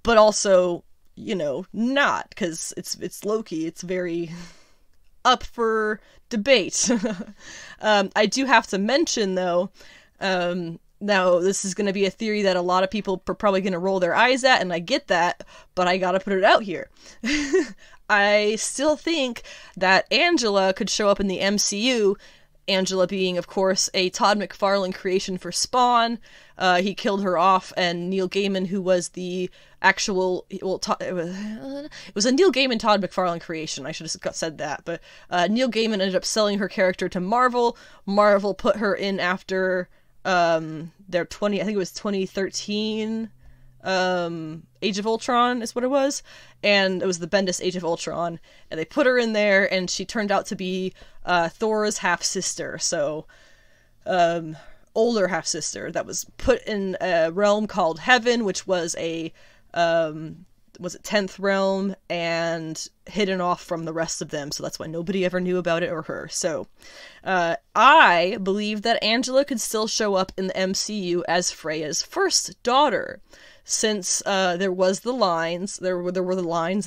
[SPEAKER 1] but also, not, because it's Loki. It's very up for debate. I do have to mention, though, now, this is going to be a theory that a lot of people are probably going to roll their eyes at, and I get that, but I gotta put it out here. I still think that Angela could show up in the MCU Angela being, of course, a Todd McFarlane creation for Spawn. He killed her off, and Neil Gaiman, who was the actual... Well, it was a Neil Gaiman Todd McFarlane creation. I should have said that. But Neil Gaiman ended up selling her character to Marvel. Marvel put her in after their I think it was 2013... Age of Ultron is what it was, and it was the Bendis Age of Ultron, and they put her in there, and she turned out to be Thor's half-sister, so older half-sister that was put in a realm called Heaven, which was a was it 10th realm, and hidden off from the rest of them, so that's why nobody ever knew about it or her. So I believe that Angela could still show up in the MCU as Freya's first daughter, since there were the lines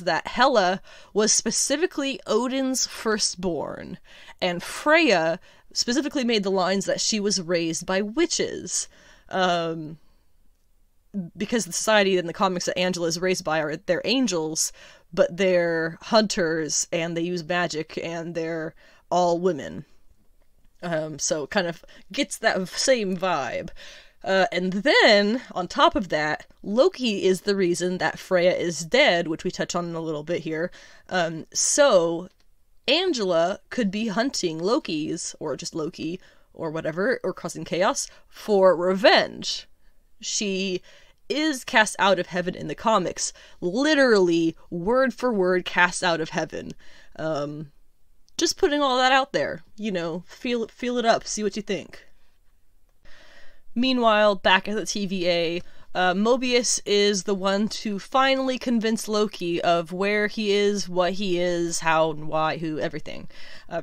[SPEAKER 1] that Hela was specifically Odin's firstborn, and Freya specifically made the lines that she was raised by witches, because the society in the comics that Angela is raised by they're angels, but they're hunters, and they use magic, and they're all women. So kind of gets that same vibe. And then, on top of that, Loki is the reason that Freya is dead, which we touch on in a little bit here. So Angela could be hunting Loki's, or just Loki, or whatever, or causing chaos, for revenge. She is cast out of heaven in the comics. Literally, word for word, cast out of heaven. Just putting all that out there. You know, feel it up, see what you think. Meanwhile, back at the TVA, Mobius is the one to finally convince Loki of where he is, what he is, how and why, who, everything.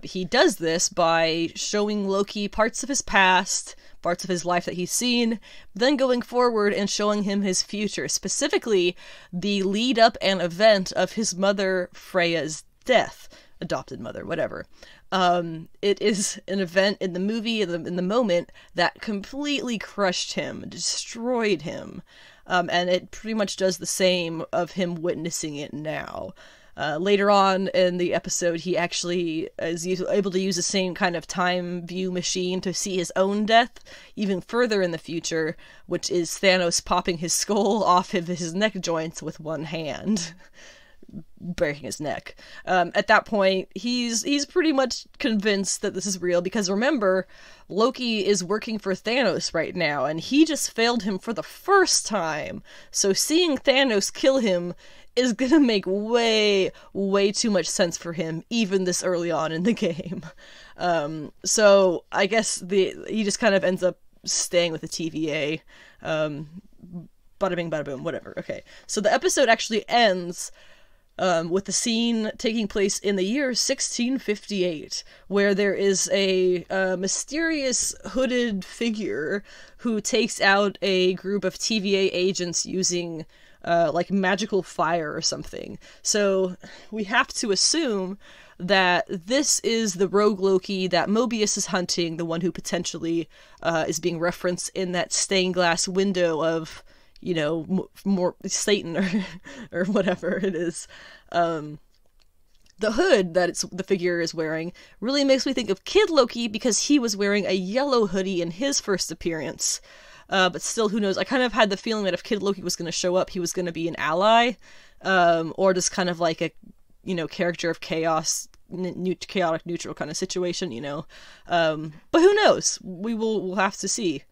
[SPEAKER 1] He does this by showing Loki parts of his past, parts of his life that he's seen, then going forward and showing him his future, specifically the lead up and event of his mother Freya's death. Adopted mother, whatever. It is an event in the movie, in the moment, that completely crushed him, destroyed him, and it pretty much does the same of him witnessing it now. Later on in the episode, he actually is able to use the same kind of time view machine to see his own death even further in the future, which is Thanos popping his skull off of his neck joints with one hand. Breaking his neck. At that point, he's pretty much convinced that this is real, because remember, Loki is working for Thanos right now, and he just failed him for the first time. So seeing Thanos kill him is gonna make way too much sense for him, even this early on in the game. So I guess he just kind of ends up staying with the TVA. Bada bing, bada boom, whatever. Okay, so the episode actually ends with the scene taking place in the year 1658, where there is a mysterious hooded figure who takes out a group of TVA agents using like magical fire or something. So we have to assume that this is the rogue Loki that Mobius is hunting, the one who potentially is being referenced in that stained glass window of, you know, more Satan or whatever it is. The hood that the figure is wearing really makes me think of Kid Loki, because he was wearing a yellow hoodie in his first appearance. But still, who knows? I kind of had the feeling that if Kid Loki was going to show up, he was going to be an ally, or just kind of like a, you know, character of chaos, chaotic neutral kind of situation, you know. But who knows? We'll have to see.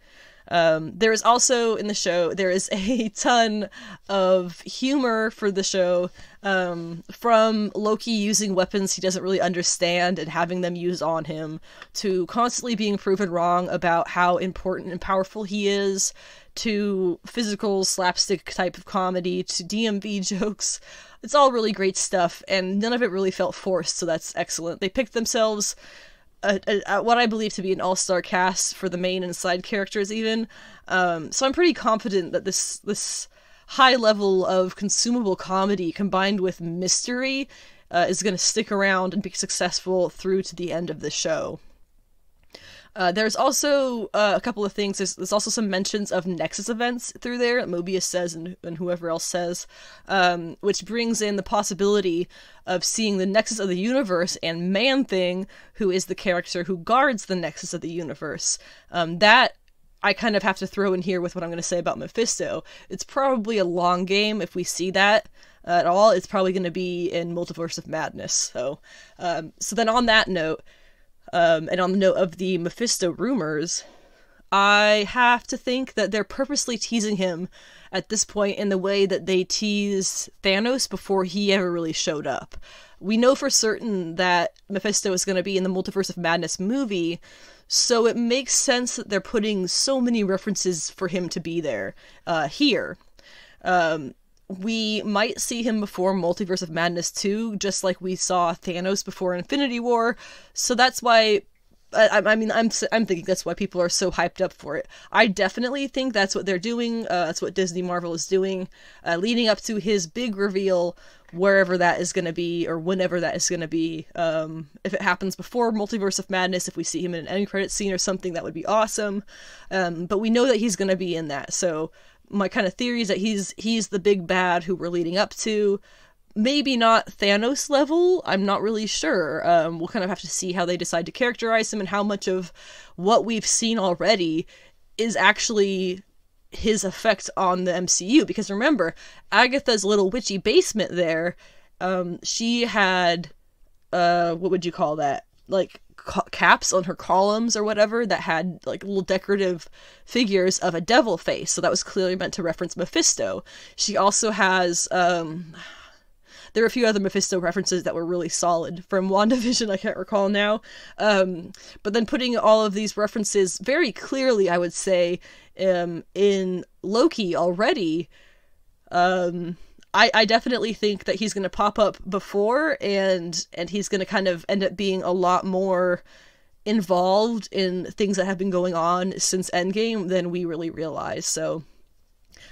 [SPEAKER 1] There is also in the show, there is a ton of humor for the show, from Loki using weapons he doesn't really understand and having them used on him, to constantly being proven wrong about how important and powerful he is, to physical slapstick type of comedy, to DMV jokes. It's all really great stuff, and none of it really felt forced, so that's excellent. They picked themselves what I believe to be an all-star cast for the main and side characters even. So I'm pretty confident that this high level of consumable comedy combined with mystery is going to stick around and be successful through to the end of the show. There's also a couple of things. There's also some mentions of Nexus events through there, Mobius says, and whoever else says, which brings in the possibility of seeing the Nexus of the Universe and Man-Thing, who is the character who guards the Nexus of the Universe. That I kind of have to throw in here with what I'm going to say about Mephisto. It's probably a long game if we see that at all. It's probably going to be in Multiverse of Madness. So then on that note, and on the note of the Mephisto rumors, I have to think that they're purposely teasing him at this point in the way that they tease Thanos before he ever really showed up. We know for certain that Mephisto is going to be in the Multiverse of Madness movie, so it makes sense that they're putting so many references for him to be there here. We might see him before Multiverse of Madness 2, just like we saw Thanos before Infinity War, so that's why, I'm thinking that's why people are so hyped up for it. I definitely think that's what they're doing, that's what Disney Marvel is doing, leading up to his big reveal, wherever that is going to be, or whenever that is going to be. If it happens before Multiverse of Madness, if we see him in an end credit scene or something, that would be awesome, but we know that he's going to be in that, so my kind of theory is that he's the big bad who we're leading up to. Maybe not Thanos level, I'm not really sure. We'll kind of have to see how they decide to characterize him and how much of what we've seen already is actually his effect on the MCU. Because remember, Agatha's little witchy basement there, she had, what would you call that? Like, caps on her columns or whatever that had like little decorative figures of a devil face, so that was clearly meant to reference Mephisto. She also has there were a few other Mephisto references that were really solid from WandaVision, I can't recall now, but then putting all of these references very clearly, I would say, in Loki already, I definitely think that he's going to pop up before, and he's going to kind of end up being a lot more involved in things that have been going on since Endgame than we really realize. So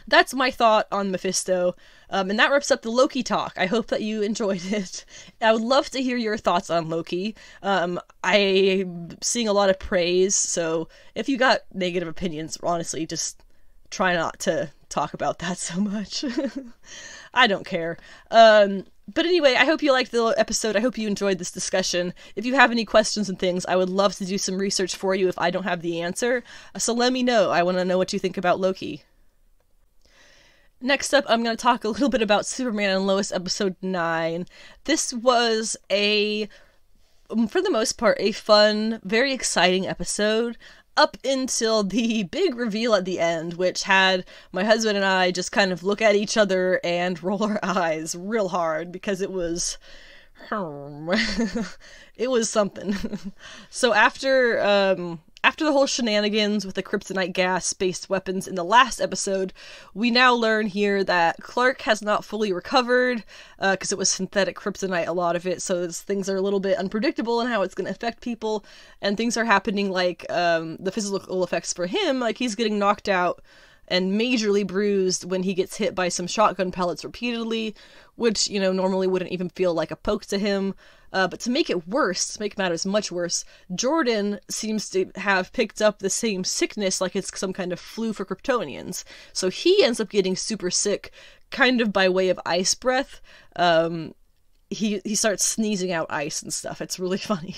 [SPEAKER 1] that's my thought on Mephisto, and that wraps up the Loki talk. I hope that you enjoyed it. I would love to hear your thoughts on Loki. I'm seeing a lot of praise, so if you got negative opinions, honestly, just try not to talk about that so much. I don't care. But anyway, I hope you liked the episode. I hope you enjoyed this discussion. If you have any questions and things, I would love to do some research for you if I don't have the answer. So let me know. I want to know what you think about Loki. Next up, I'm going to talk a little bit about Superman and Lois episode 9. This was for the most part, a fun, very exciting episode, up until the big reveal at the end, which had my husband and I just kind of look at each other and roll our eyes real hard, because it was it was something. So after the whole shenanigans with the kryptonite gas-based weapons in the last episode, we now learn here that Clark has not fully recovered, because it was synthetic kryptonite, a lot of it, so things are a little bit unpredictable in how it's going to affect people, and things are happening like the physical effects for him, like he's getting knocked out and majorly bruised when he gets hit by some shotgun pellets repeatedly, which, you know, normally wouldn't even feel like a poke to him. But to make it worse, to make matters much worse, Jordan seems to have picked up the same sickness, like it's some kind of flu for Kryptonians. So he ends up getting super sick, kind of by way of ice breath. He starts sneezing out ice and stuff. It's really funny.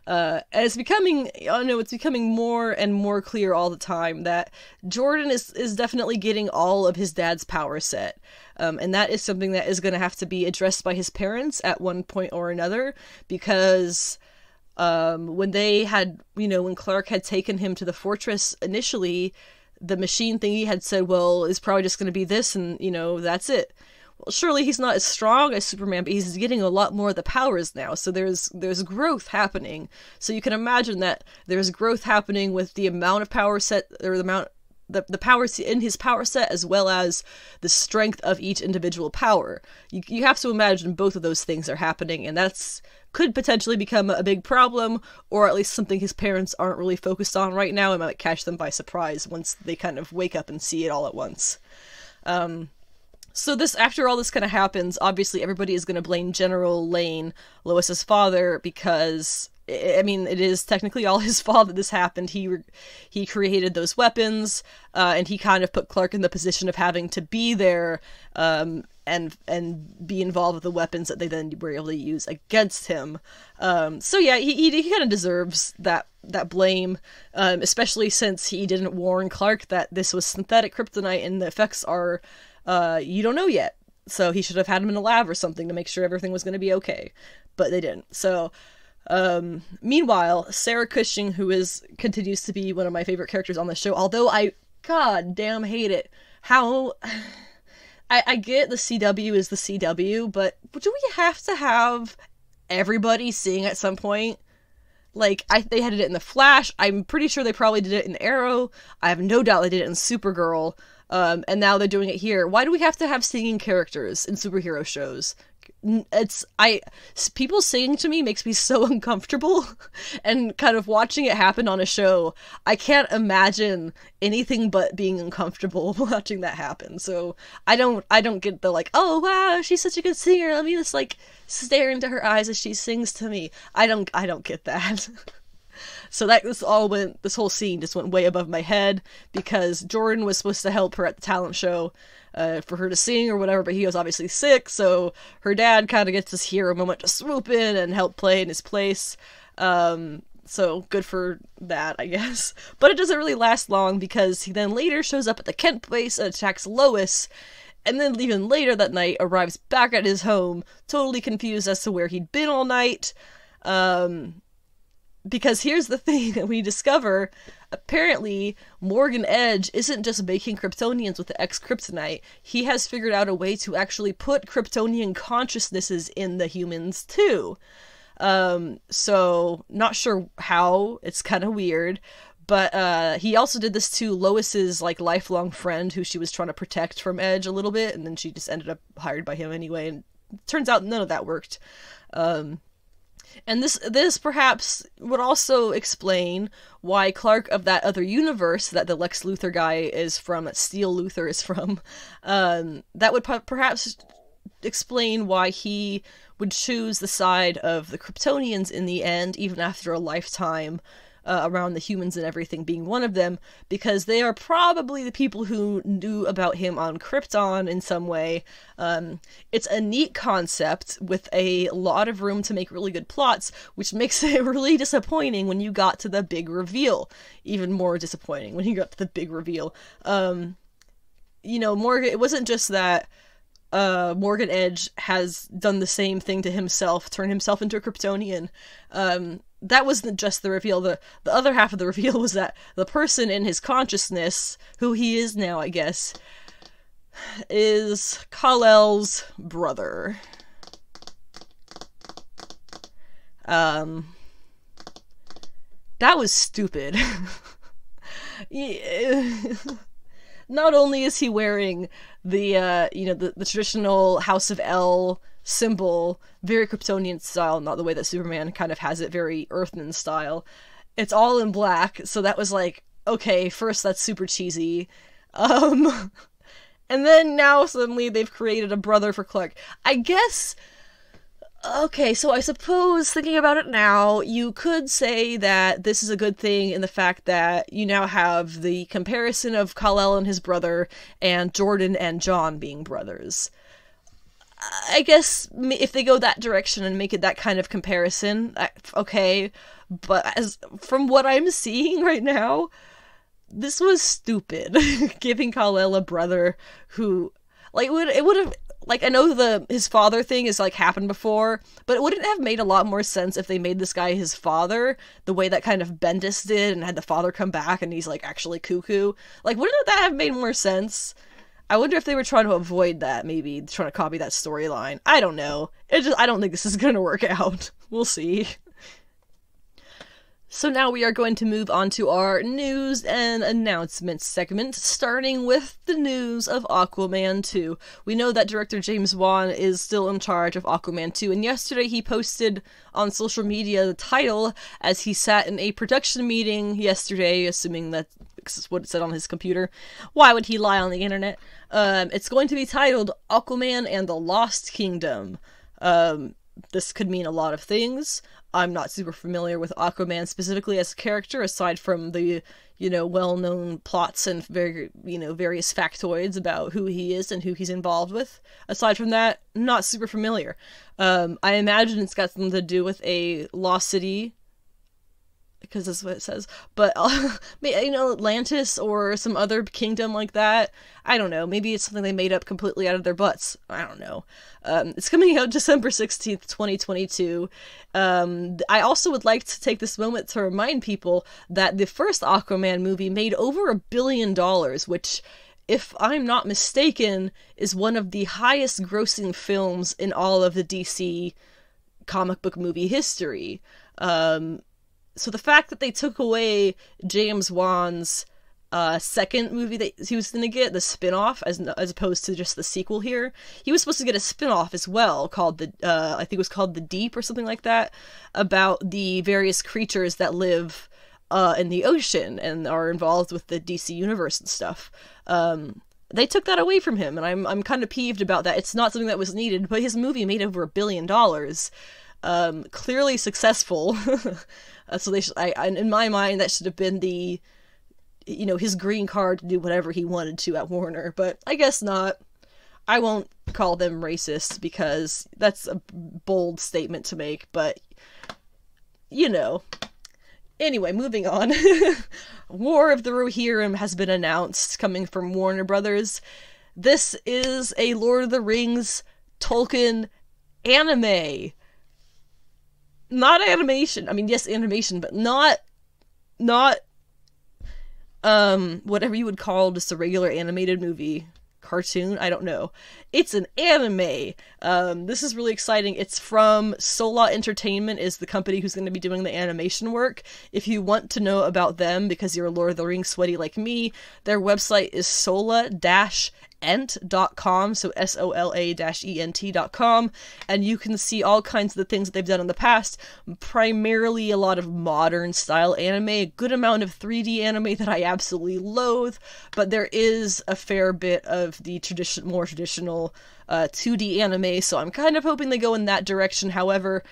[SPEAKER 1] And it's becoming more and more clear all the time that Jordan is definitely getting all of his dad's power set. And that is something that is going to have to be addressed by his parents at one point or another, because when Clark had taken him to the fortress initially, the machine thingy had said, well, it's probably just going to be this, and, that's it. Well, surely he's not as strong as Superman, but he's getting a lot more of the powers now, so there's growth happening. So you can imagine that there's growth happening with the amount of power set, or the powers in his power set, as well as the strength of each individual power. You have to imagine both of those things are happening, and could potentially become a big problem, or at least something his parents aren't really focused on right now. It might catch them by surprise once they kind of wake up and see it all at once. So after all this kind of happens, obviously everybody is going to blame General Lane, Lois's father, because I mean, it is technically all his fault that this happened. He created those weapons, and he kind of put Clark in the position of having to be there, and be involved with the weapons that they then were able to use against him. So yeah, he kind of deserves that blame, especially since he didn't warn Clark that this was synthetic kryptonite and the effects are, you don't know yet. So he should have had him in a lab or something to make sure everything was going to be okay. But they didn't. So, meanwhile, Sarah Cushing, who continues to be one of my favorite characters on the show, although I goddamn hate it. How... I get the CW is the CW, but do we have to have everybody sing at some point? Like, they had it in The Flash. I'm pretty sure they probably did it in Arrow. I have no doubt they did it in Supergirl. And now they're doing it here. Why do we have to have singing characters in superhero shows? People singing to me makes me so uncomfortable, and kind of watching it happen on a show, I can't imagine anything but being uncomfortable watching that happen. So I don't get the like, oh wow, she's such a good singer, let me just like stare into her eyes as she sings to me. I don't get that. So this whole scene just went way above my head, because Jordan was supposed to help her at the talent show, for her to sing or whatever, but he was obviously sick, so her dad kind of gets this hero moment to swoop in and help play in his place. So good for that, I guess. But it doesn't really last long, because he then later shows up at the Kent place and attacks Lois, and then even later that night arrives back at his home, totally confused as to where he'd been all night. Because here's the thing that we discover, apparently Morgan Edge isn't just making Kryptonians with the X-Kryptonite, he has figured out a way to actually put Kryptonian consciousnesses in the humans too. So, not sure how, it's kind of weird, but he also did this to Lois's like lifelong friend who she was trying to protect from Edge a little bit, and then she just ended up hired by him anyway, and turns out none of that worked. And this perhaps would also explain why Clark of that other universe that the Lex Luthor guy is from, that Steel Luthor is from, that would perhaps explain why he would choose the side of the Kryptonians in the end, even after a lifetime around the humans and everything being one of them, because they are probably the people who knew about him on Krypton in some way. It's a neat concept with a lot of room to make really good plots, which makes it really disappointing when you got to the big reveal. Even more disappointing when you got to the big reveal. You know, Morgan, it wasn't just that Morgan Edge has done the same thing to himself, turned himself into a Kryptonian. That wasn't just the reveal. The other half of the reveal was that the person in his consciousness, who he is now, I guess, is Kal-El's brother. That was stupid. Not only is he wearing the the traditional House of El symbol, very Kryptonian style, not the way that Superman kind of has it, very Earthman style. It's all in black, so that was like, okay, first that's super cheesy. And then now suddenly they've created a brother for Clark. I guess, okay, so I suppose, thinking about it now, you could say that this is a good thing in the fact that you now have the comparison of Kal-El and his brother, and Jordan and John being brothers. I guess if they go that direction and make it that kind of comparison, okay, but from what I'm seeing right now, this was stupid. Giving Kal-El a brother who, like, it would have, like, I know his father thing is, like, happened before, but it wouldn't have made a lot more sense if they made this guy his father, the way that kind of Bendis did, and had the father come back and he's, like, actually cuckoo. Like, wouldn't that have made more sense? I wonder if they were trying to avoid that, maybe trying to copy that storyline. I don't know. I don't think this is gonna work out. We'll see. So now we are going to move on to our news and announcements segment, starting with the news of Aquaman 2. We know that director James Wan is still in charge of Aquaman 2, and yesterday he posted on social media the title as he sat in a production meeting yesterday, assuming that's what it said on his computer. Why would he lie on the internet? It's going to be titled Aquaman and the Lost Kingdom. This could mean a lot of things. I'm not super familiar with Aquaman specifically as a character, aside from the, well-known plots and various factoids about who he is and who he's involved with. Aside from that, not super familiar. I imagine it's got something to do with a lost city, because that's what it says, but Atlantis or some other kingdom like that. I don't know, maybe it's something they made up completely out of their butts. I don't know. It's coming out December 16th, 2022. I also would like to take this moment to remind people that the first Aquaman movie made over $1 billion, which, if I'm not mistaken, is one of the highest grossing films in all of the DC comic book movie history. So the fact that they took away James Wan's second movie that he was going to get, the spin-off, as opposed to just the sequel here, he was supposed to get a spin-off as well, called I think it was called The Deep or something like that, about the various creatures that live in the ocean and are involved with the DC universe and stuff. They took that away from him, and I'm kind of peeved about that. It's not something that was needed, but his movie made over $1 billion. Clearly successful. So they in my mind, that should have been the, his green card to do whatever he wanted to at Warner, but I guess not. I won't call them racist because that's a bold statement to make, but, Anyway, moving on. War of the Rohirrim has been announced, coming from Warner Brothers. This is a Lord of the Rings Tolkien anime. Not animation. I mean, yes, animation, but not whatever you would call just a regular animated movie. Cartoon? I don't know. It's an anime. This is really exciting. It's from Sola Entertainment, is the company who's going to be doing the animation work. If you want to know about them, because you're a Lord of the Rings sweaty like me, their website is sola-ent.com, so sola-ent.com, and you can see all kinds of the things that they've done in the past, primarily a lot of modern style anime, a good amount of 3D anime that I absolutely loathe, but there is a fair bit of the more traditional 2D anime, so I'm kind of hoping they go in that direction. However,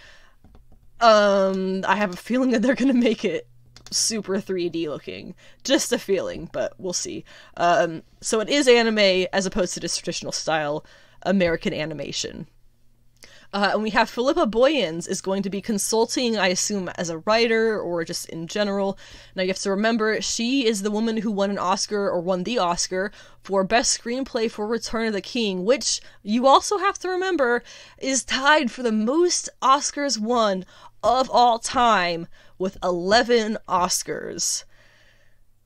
[SPEAKER 1] I have a feeling that they're gonna make it super 3D looking. Just a feeling, but we'll see. So it is anime as opposed to just traditional style American animation. And we have Philippa Boyens is going to be consulting, I assume, as a writer or just in general. Now you have to remember, she is the woman who won the Oscar for Best Screenplay for Return of the King, which you also have to remember is tied for the most Oscars won of all time with 11 Oscars.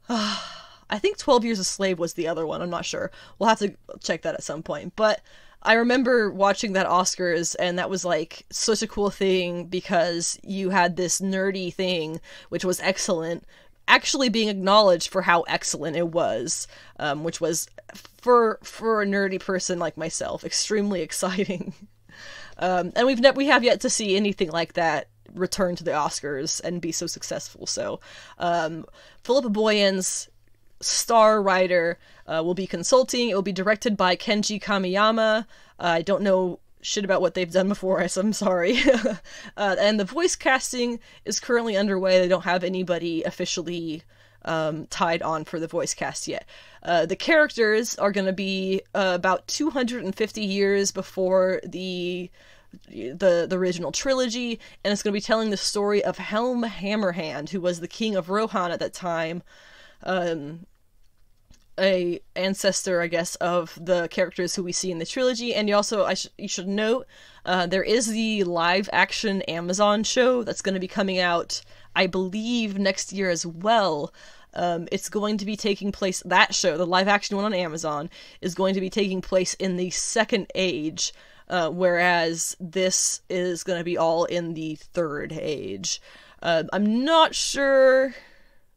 [SPEAKER 1] I think 12 Years a Slave was the other one, I'm not sure. We'll have to check that at some point, but I remember watching that Oscars, and that was like such a cool thing because you had this nerdy thing, which was excellent, actually being acknowledged for how excellent it was, which was, for a nerdy person like myself, extremely exciting. And we have yet to see anything like that return to the Oscars and be so successful. So, Philippa Boyens, star writer, will be consulting. It will be directed by Kenji Kamiyama. I don't know shit about what they've done before, so I'm sorry. And the voice casting is currently underway. They don't have anybody officially tied on for the voice cast yet. The characters are going to be about 250 years before the original trilogy, and it's going to be telling the story of Helm Hammerhand, who was the king of Rohan at that time, a ancestor, I guess, of the characters who we see in the trilogy. And you should note, there is the live-action Amazon show that's going to be coming out, I believe, next year as well. It's going to be taking place, that show, the live-action one on Amazon, is going to be taking place in the Second Age, whereas this is going to be all in the Third Age. I'm not sure.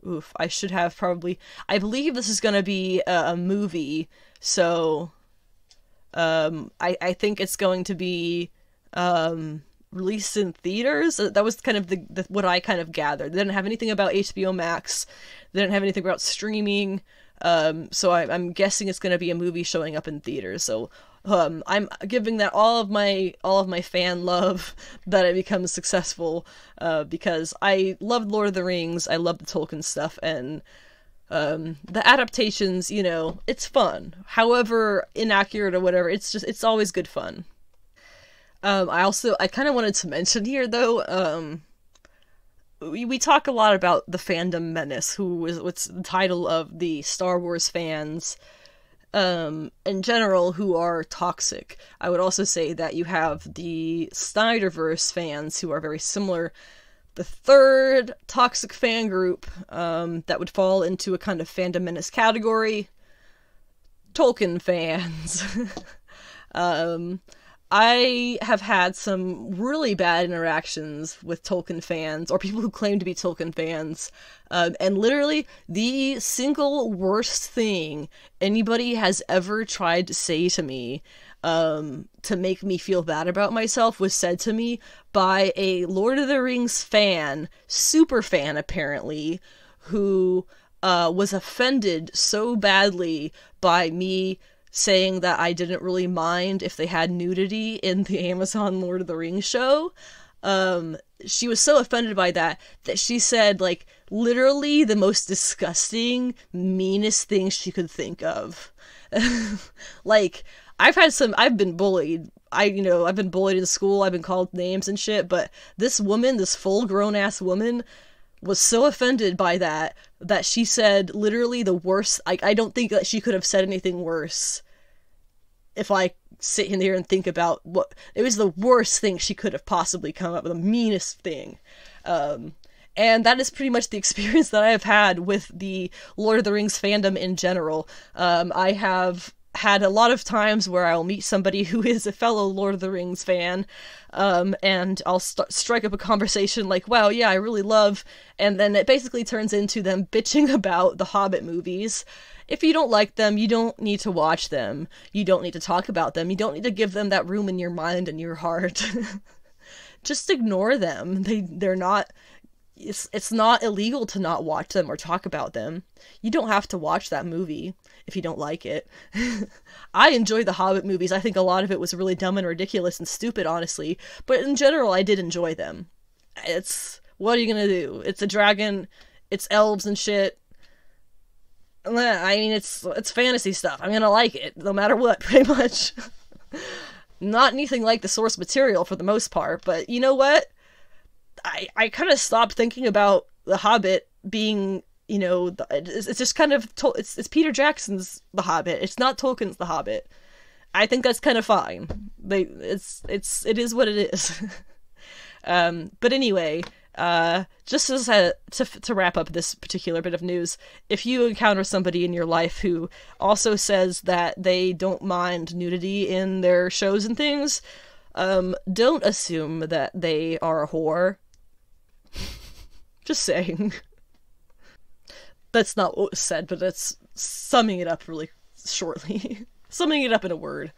[SPEAKER 1] Oof, I should have probably. I believe this is going to be a movie, so I think it's going to be released in theaters. That was kind of the what I kind of gathered. They didn't have anything about HBO Max. They didn't have anything about streaming. So I'm guessing it's going to be a movie showing up in theaters. So I'm giving that all of my fan love that it becomes successful, because I loved Lord of the Rings, I love the Tolkien stuff, and the adaptations, you know, it's fun. However inaccurate or whatever, it's always good fun. I kind of wanted to mention here, though, we talk a lot about the fandom menace, what's the title of the Star Wars fans, in general, who are toxic. I would also say that you have the Snyderverse fans who are very similar. The third toxic fan group, that would fall into a kind of fandom menace category, Tolkien fans. I have had some really bad interactions with Tolkien fans, or people who claim to be Tolkien fans, and literally the single worst thing anybody has ever tried to say to me, to make me feel bad about myself, was said to me by a Lord of the Rings fan, super fan apparently, who was offended so badly by me saying that I didn't really mind if they had nudity in the Amazon Lord of the Rings show. She was so offended by that she said, like, literally the most disgusting, meanest thing she could think of. Like, I've been bullied. I've been bullied in school, I've been called names and shit, but this woman, this full grown ass woman, was so offended by that she said literally the worst. I don't think that she could have said anything worse if I sit in here and think about what it was. The worst thing she could have possibly come up with, the meanest thing. And that is pretty much the experience that I have had with the Lord of the Rings fandom in general. I have had a lot of times where I'll meet somebody who is a fellow Lord of the Rings fan, and I'll strike up a conversation like, wow, yeah, I really love, and then it basically turns into them bitching about the Hobbit movies. If you don't like them, you don't need to watch them. You don't need to talk about them. You don't need to give them that room in your mind and your heart. Just ignore them. They're not... It's not illegal to not watch them or talk about them. You don't have to watch that movie if you don't like it. I enjoy the Hobbit movies. I think a lot of it was really dumb and ridiculous and stupid, honestly. But in general, I did enjoy them. What are you gonna do? It's a dragon, it's elves and shit. I mean, it's fantasy stuff. I'm gonna like it, no matter what, pretty much. Not anything like the source material for the most part, but you know what? I kind of stopped thinking about The Hobbit being, it's just kind of, it's Peter Jackson's The Hobbit. It's not Tolkien's The Hobbit. I think that's kind of fine. It is what it is. But anyway, just as to wrap up this particular bit of news, if you encounter somebody in your life who also says that they don't mind nudity in their shows and things, don't assume that they are a whore. Just saying. That's not what was said, but that's summing it up really shortly. Summing it up in a word.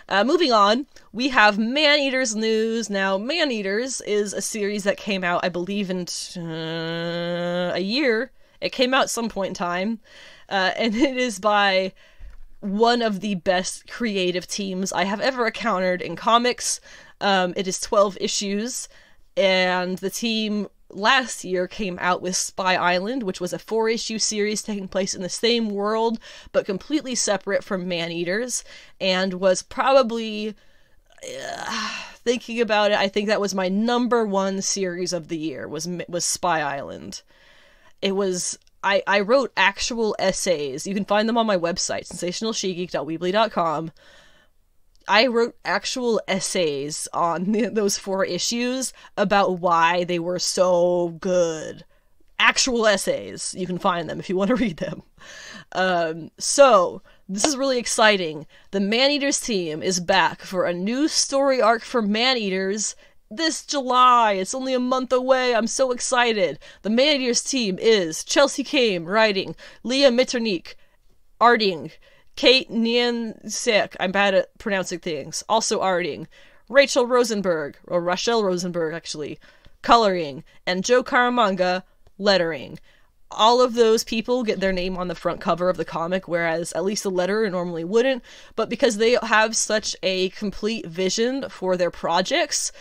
[SPEAKER 1] Moving on, we have ManEaters news. Now, ManEaters is a series that came out, I believe, in a year. It came out at some point in time. And it is by one of the best creative teams I have ever encountered in comics. It is 12 issues, and the team last year came out with Spy Island, which was a 4-issue series taking place in the same world, but completely separate from ManEaters, and was probably, thinking about it, I think that was my number one series of the year, was Spy Island. It was... I wrote actual essays. You can find them on my website, sensationalshegeek.weebly.com. I wrote actual essays on those 4 issues about why they were so good. Actual essays. You can find them if you want to read them. So, this is really exciting. The ManEaters team is back for a new story arc for ManEaters this July. It's only a month away. I'm so excited. The ManEaters team is Chelsea Kame writing, Leah Mitternick arting, Kate Niansek, I'm bad at pronouncing things, also arting, Rachel Rosenberg, or Rachel Rosenberg actually, coloring, and Joe Caramanga lettering. all of those people get their name on the front cover of the comic, whereas at least the letterer normally wouldn't. But because they have such a complete vision for their projects,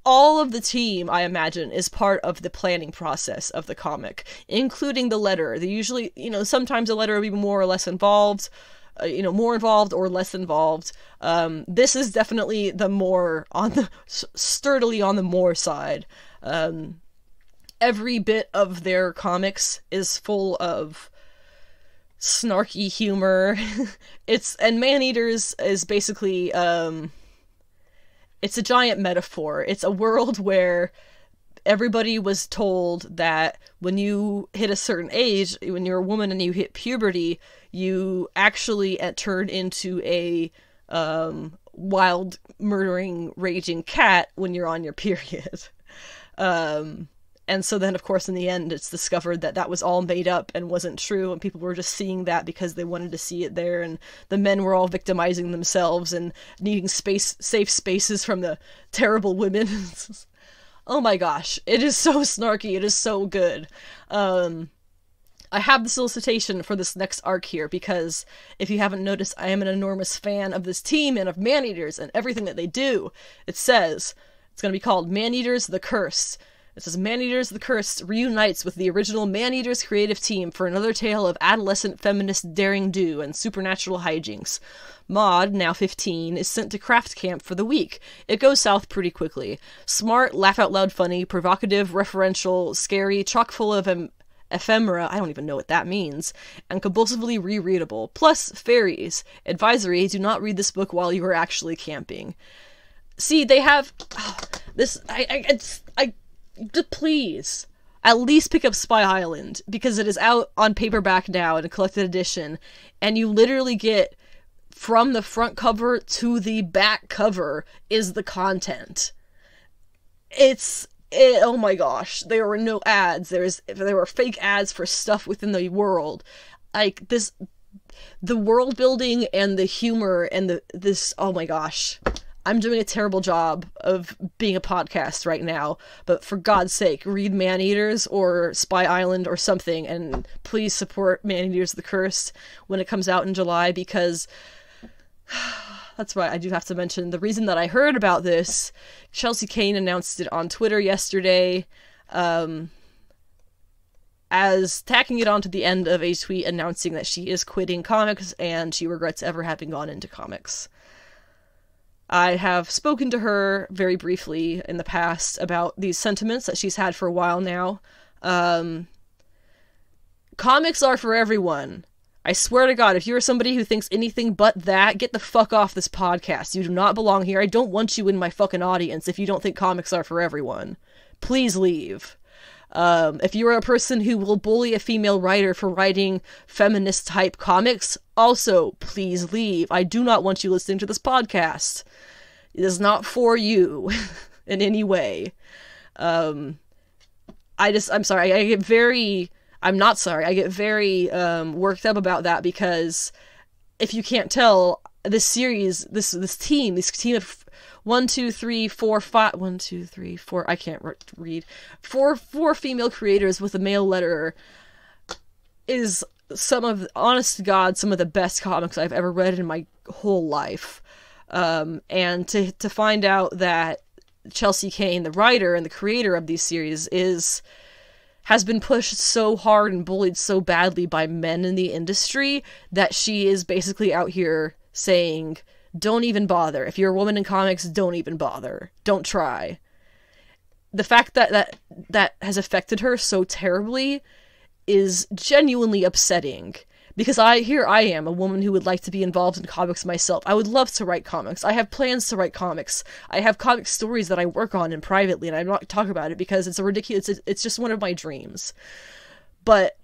[SPEAKER 1] all of the team, I imagine, is part of the planning process of the comic, including the letterer. They usually, sometimes the letterer will be more or less involved, more involved or less involved. This is definitely sturdily on the more side. Every bit of their comics is full of snarky humor. And ManEaters is basically, it's a giant metaphor. It's a world where everybody was told that when you hit a certain age, when you're a woman and you hit puberty, you actually turn into a wild, murdering, raging cat when you're on your period. And so then, of course, in the end, it's discovered that that was all made up and wasn't true, and people were just seeing that because they wanted to see it there, and the men were all victimizing themselves and needing safe spaces from the terrible women. Oh my gosh, it is so snarky, it is so good. I have the solicitation for this next arc here, because if you haven't noticed, I am an enormous fan of this team and of ManEaters and everything that they do. It says, it's going to be called ManEaters the Cursed. It says, ManEaters the Cursed reunites with the original ManEaters creative team for another tale of adolescent feminist daring-do and supernatural hijinks. Maud, now 15, is sent to craft camp for the week. It goes south pretty quickly. Smart, laugh-out-loud funny, provocative, referential, scary, chock full of ephemera, I don't even know what that means, and compulsively rereadable. Plus, fairies. Advisory, do not read this book while you are actually camping. See, they have... please, at least pick up Spy Island, because it is out on paperback now in a collected edition, and you literally get, from the front cover to the back cover, is the content. Oh my gosh, there were no ads, there were fake ads for stuff within the world. Like, the world building and the humor and oh my gosh. I'm doing a terrible job of being a podcast right now, but for God's sake, read ManEaters or Spy Island or something, and please support ManEaters the Cursed when it comes out in July, because that's right, I do have to mention the reason that I heard about this. Chelsea Kane announced it on Twitter yesterday, as tacking it onto the end of a tweet announcing that she is quitting comics and she regrets ever having gone into comics. I have spoken to her very briefly in the past about these sentiments that she's had for a while now. Comics are for everyone. I swear to God, if you're somebody who thinks anything but that, get the fuck off this podcast. You do not belong here. I don't want you in my fucking audience if you don't think comics are for everyone. Please leave. If you're a person who will bully a female writer for writing feminist-type comics, also, please leave. I do not want you listening to this podcast. It is not for you in any way. I'm sorry, I get very worked up about that, because if you can't tell, this series, this team of 4 female creators with a male letterer is honest to God, some of the best comics I've ever read in my whole life. And to find out that Chelsea Kane, the writer and the creator of these series, has been pushed so hard and bullied so badly by men in the industry that she is basically out here saying, don't even bother. If you're a woman in comics, don't even bother. Don't try. The fact that has affected her so terribly is genuinely upsetting. Because here I am, a woman who would like to be involved in comics myself. I would love to write comics. I have plans to write comics. I have comic stories that I work on in privately, and I'm not talking about it because it's it's just one of my dreams. But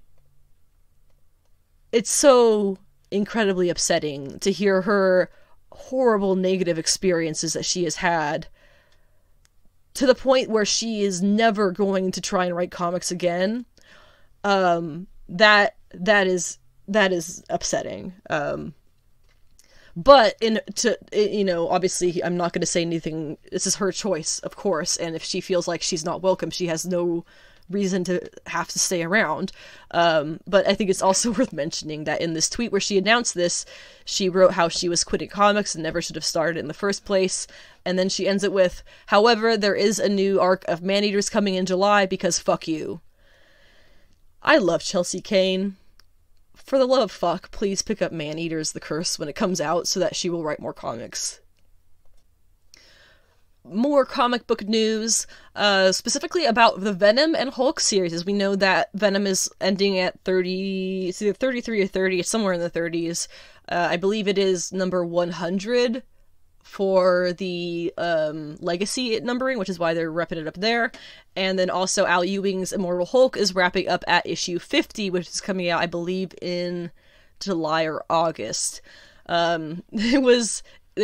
[SPEAKER 1] it's so incredibly upsetting to hear her horrible negative experiences that she has had, to the point where she is never going to try and write comics again. That is upsetting. But obviously I'm not going to say anything. This is her choice, of course, and if she feels like she's not welcome, she has no reason to have to stay around. But I think it's also worth mentioning that in this tweet where she announced this, she wrote how she was quitting comics and never should have started in the first place. And then she ends it with, however, there is a new arc of ManEaters coming in July because fuck you. I love Chelsea Kane. For the love of fuck, please pick up ManEaters: The Curse when it comes out so that she will write more comics. More comic book news, specifically about the Venom and Hulk series. As we know that Venom is ending at 30, it's either 33 or 30, it's somewhere in the 30s. I believe it is number 100 for the legacy numbering, which is why they're repping it up there. And then also Al Ewing's Immortal Hulk is wrapping up at issue 50, which is coming out, I believe, in July or August. It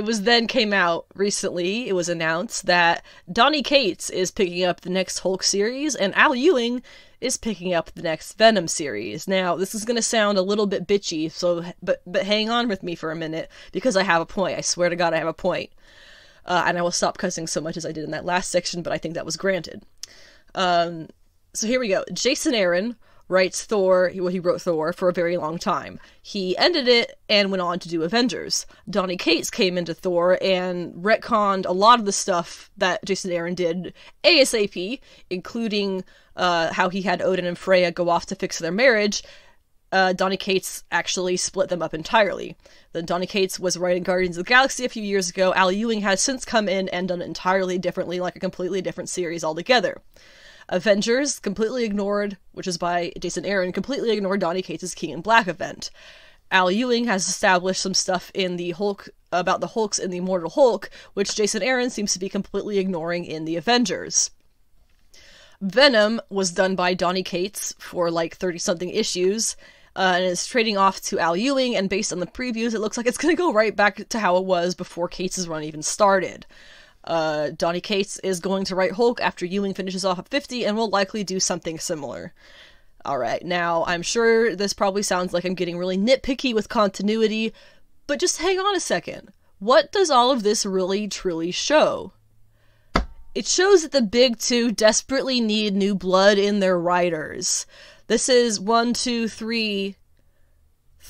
[SPEAKER 1] was then came out recently, it was announced that Donny Cates is picking up the next Hulk series, and Al Ewing is picking up the next Venom series. Now, this is going to sound a little bit bitchy, so but hang on with me for a minute, because I have a point. I swear to God I have a point. And I will stop cussing so much as I did in that last section, but I think that was granted. So here we go. Jason Aaron writes Thor, well, he wrote Thor for a very long time. He ended it and went on to do Avengers. Donny Cates came into Thor and retconned a lot of the stuff that Jason Aaron did ASAP, including how he had Odin and Freya go off to fix their marriage. Donny Cates actually split them up entirely. Then Donny Cates was writing Guardians of the Galaxy a few years ago. Al Ewing has since come in and done it entirely differently, like a completely different series altogether. Avengers, completely ignored, which is by Jason Aaron, completely ignored Donny Cates' King in Black event. Al Ewing has established some stuff in the Hulk, about the Hulks in the Immortal Hulk, which Jason Aaron seems to be completely ignoring in the Avengers. Venom was done by Donny Cates for like 30-something issues, and is trading off to Al Ewing, and based on the previews, it looks like it's going to go right back to how it was before Cates' run even started. Donny Cates is going to write Hulk after Ewing finishes off at 50, and will likely do something similar. Alright, now, I'm sure this probably sounds like I'm getting really nitpicky with continuity, but just hang on a second. What does all of this really, truly show? It shows that the big two desperately need new blood in their writers. This is 3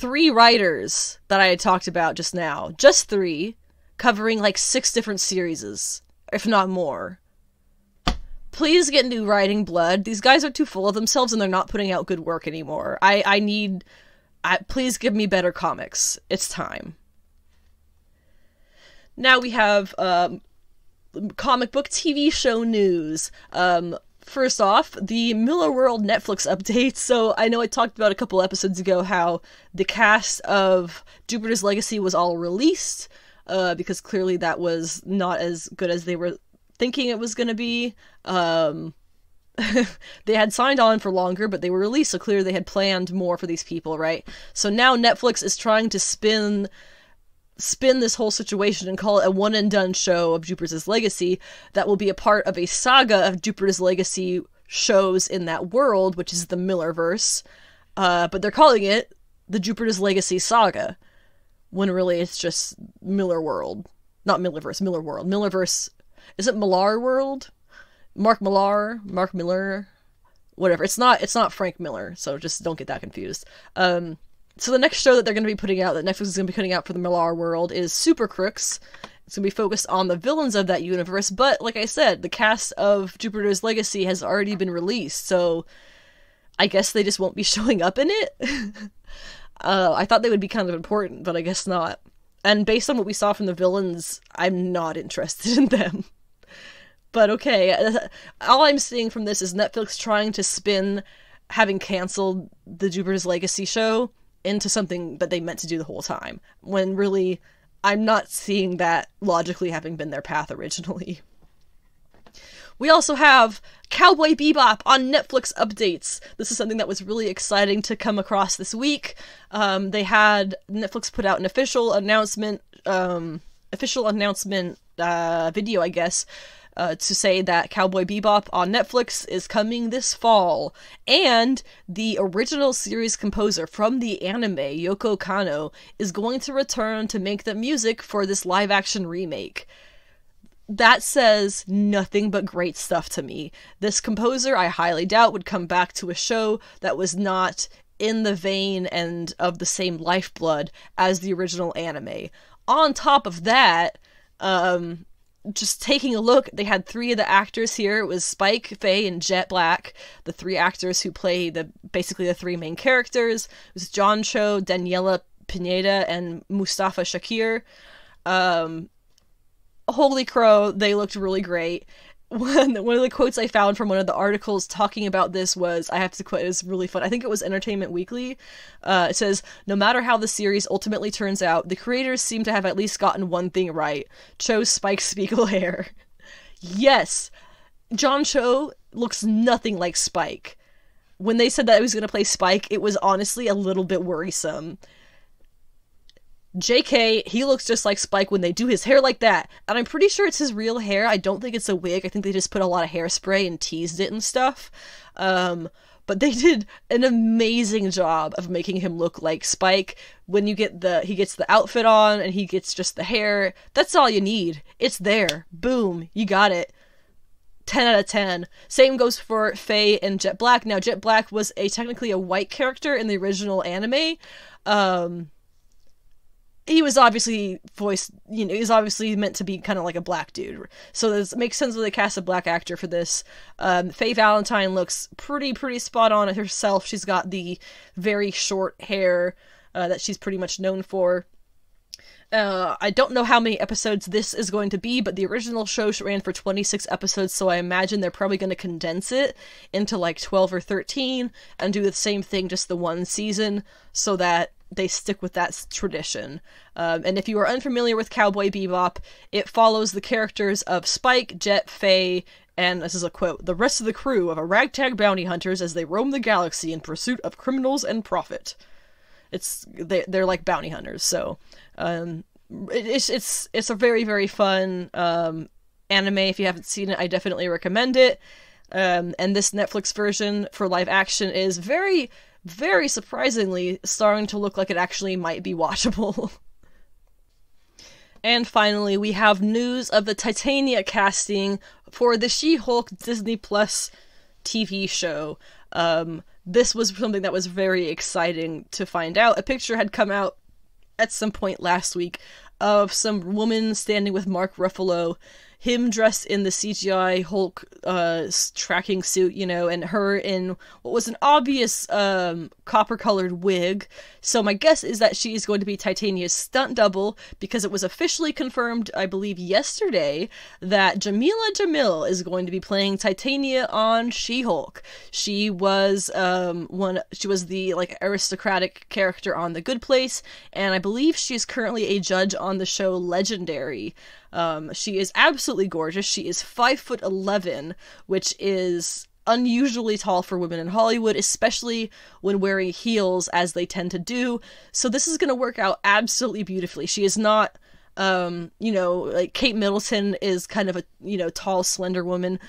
[SPEAKER 1] writers that I had talked about just now. Just 3. Covering like 6 different series, if not more. Please get new writing blood. These guys are too full of themselves and they're not putting out good work anymore. Please give me better comics. It's time. Now we have comic book TV show news. First off, the Millarworld Netflix update. So I know I talked about a couple episodes ago how the cast of Jupiter's Legacy was all released. Because clearly that was not as good as they were thinking it was going to be. They had signed on for longer, but they were released, so clearly they had planned more for these people, right? So now Netflix is trying to spin this whole situation and call it a one-and-done show of Jupiter's Legacy that will be a part of a saga of Jupiter's Legacy shows in that world, which is the Millarverse. But they're calling it the Jupiter's Legacy Saga, when really it's just Millarworld. Not Millarverse, Millarworld. Millarverse, is it Millarworld? Mark Millar, whatever. It's not Frank Miller, so just don't get that confused. So the next show that they're going to be putting out, that Netflix is going to be putting out for the Millarworld, is Super Crooks. It's going to be focused on the villains of that universe, but like I said, the cast of Jupiter's Legacy has already been released, so I guess they just won't be showing up in it? I thought they would be kind of important, but I guess not. And based on what we saw from the villains, I'm not interested in them. But okay, all I'm seeing from this is Netflix trying to spin having canceled the Jupiter's Legacy show into something that they meant to do the whole time, when really, I'm not seeing that logically having been their path originally. We also have Cowboy Bebop on Netflix updates. This is something that was really exciting to come across this week. Netflix put out an official announcement video, I guess, to say that Cowboy Bebop on Netflix is coming this fall. And the original series composer from the anime, Yoko Kanno, is going to return to make the music for this live-action remake. that says nothing but great stuff to me. This composer, I highly doubt, would come back to a show that was not in the vein and of the same lifeblood as the original anime. On top of that, just taking a look, they had 3 of the actors here. It was Spike, Faye, and Jet Black, the 3 actors who play basically the 3 main characters. It was John Cho, Daniela Pineda, and Mustafa Shakir. Holy crow, they looked really great. One of the quotes I found from one of the articles talking about this was, I have to quote, it was really fun. I think it was Entertainment Weekly. It says, "No matter how the series ultimately turns out, the creators seem to have at least gotten one thing right. Chose Spike's Spiegel hair." Yes! John Cho looks nothing like Spike. When they said that he was going to play Spike, it was honestly a little bit worrisome. JK, he looks just like Spike when they do his hair like that. And I'm pretty sure it's his real hair. I don't think it's a wig. I think they just put a lot of hairspray and teased it and stuff. But they did an amazing job of making him look like Spike. When he gets the outfit on and he gets just the hair, that's all you need. It's there. Boom. You got it. 10 out of 10. Same goes for Faye and Jet Black. Now, Jet Black was technically a white character in the original anime. He was obviously voiced, he's obviously meant to be kind of like a black dude. So this makes sense that they cast a black actor for this. Faye Valentine looks pretty spot on herself. She's got the very short hair that she's pretty much known for. I don't know how many episodes this is going to be, but the original show ran for 26 episodes, so I imagine they're probably going to condense it into like 12 or 13 and do the same thing, just the one season, so that they stick with that tradition. And if you are unfamiliar with Cowboy Bebop, it follows the characters of Spike, Jet, Faye, and this is a quote, "the rest of the crew of a ragtag bounty hunters as they roam the galaxy in pursuit of criminals and profit." They're like bounty hunters, so it's a very, very fun anime. If you haven't seen it, I definitely recommend it. And this Netflix version for live action is very, very surprisingly starting to look like it actually might be watchable. And finally, we have news of the Titania casting for the She-Hulk Disney Plus TV show. This was something that was very exciting to find out. A picture had come out at some point last week of some woman standing with Mark Ruffalo, him dressed in the CGI Hulk tracking suit, and her in what was an obvious copper-colored wig. So my guess is that she is going to be Titania's stunt double, because it was officially confirmed, I believe yesterday, that Jamila Jamil is going to be playing Titania on She-Hulk. She was the aristocratic character on The Good Place, and I believe she is currently a judge on the show Legendary. She is absolutely gorgeous. She is 5'11", which is unusually tall for women in Hollywood, especially when wearing heels, as they tend to do. So this is going to work out absolutely beautifully. She is not, like Kate Middleton is kind of a, tall, slender woman.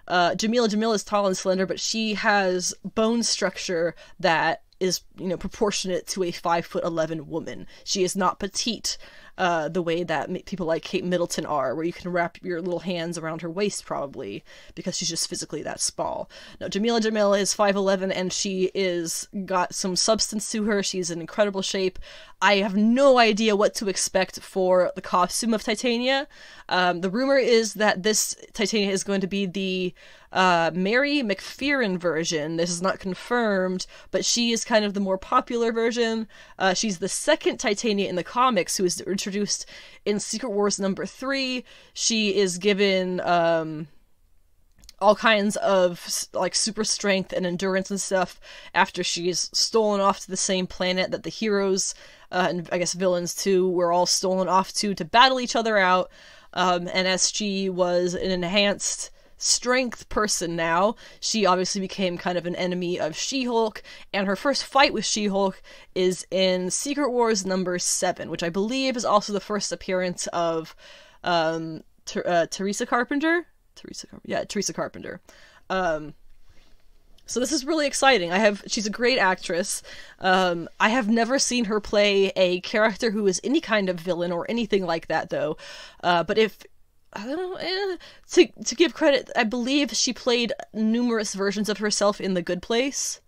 [SPEAKER 1] Jamila Jamil is tall and slender, but she has bone structure that is, proportionate to a 5'11" woman. She is not petite, the way that people like Kate Middleton are, where you can wrap your little hands around her waist, probably, because she's just physically that small. No, Jamila Jamil is 5'11", and she is got some substance to her. She's in incredible shape. I have no idea what to expect for the costume of Titania. The rumor is that this Titania is going to be the Mary McPherson version. This is not confirmed, but she is kind of the more popular version. She's the second Titania in the comics who is introduced in Secret Wars #3. She is given all kinds of super strength and endurance and stuff after she's stolen off to the same planet that the heroes and I guess villains too were all stolen off to battle each other out. And as she was an enhanced strength person now, she obviously became kind of an enemy of She-Hulk, and her first fight with She-Hulk is in Secret Wars #7, which I believe is also the first appearance of Teresa Carpenter. Teresa Carpenter. So this is really exciting. She's a great actress. I have never seen her play a character who is any kind of villain or anything like that, though. But if I don't know, to give credit, I believe she played numerous versions of herself in The Good Place.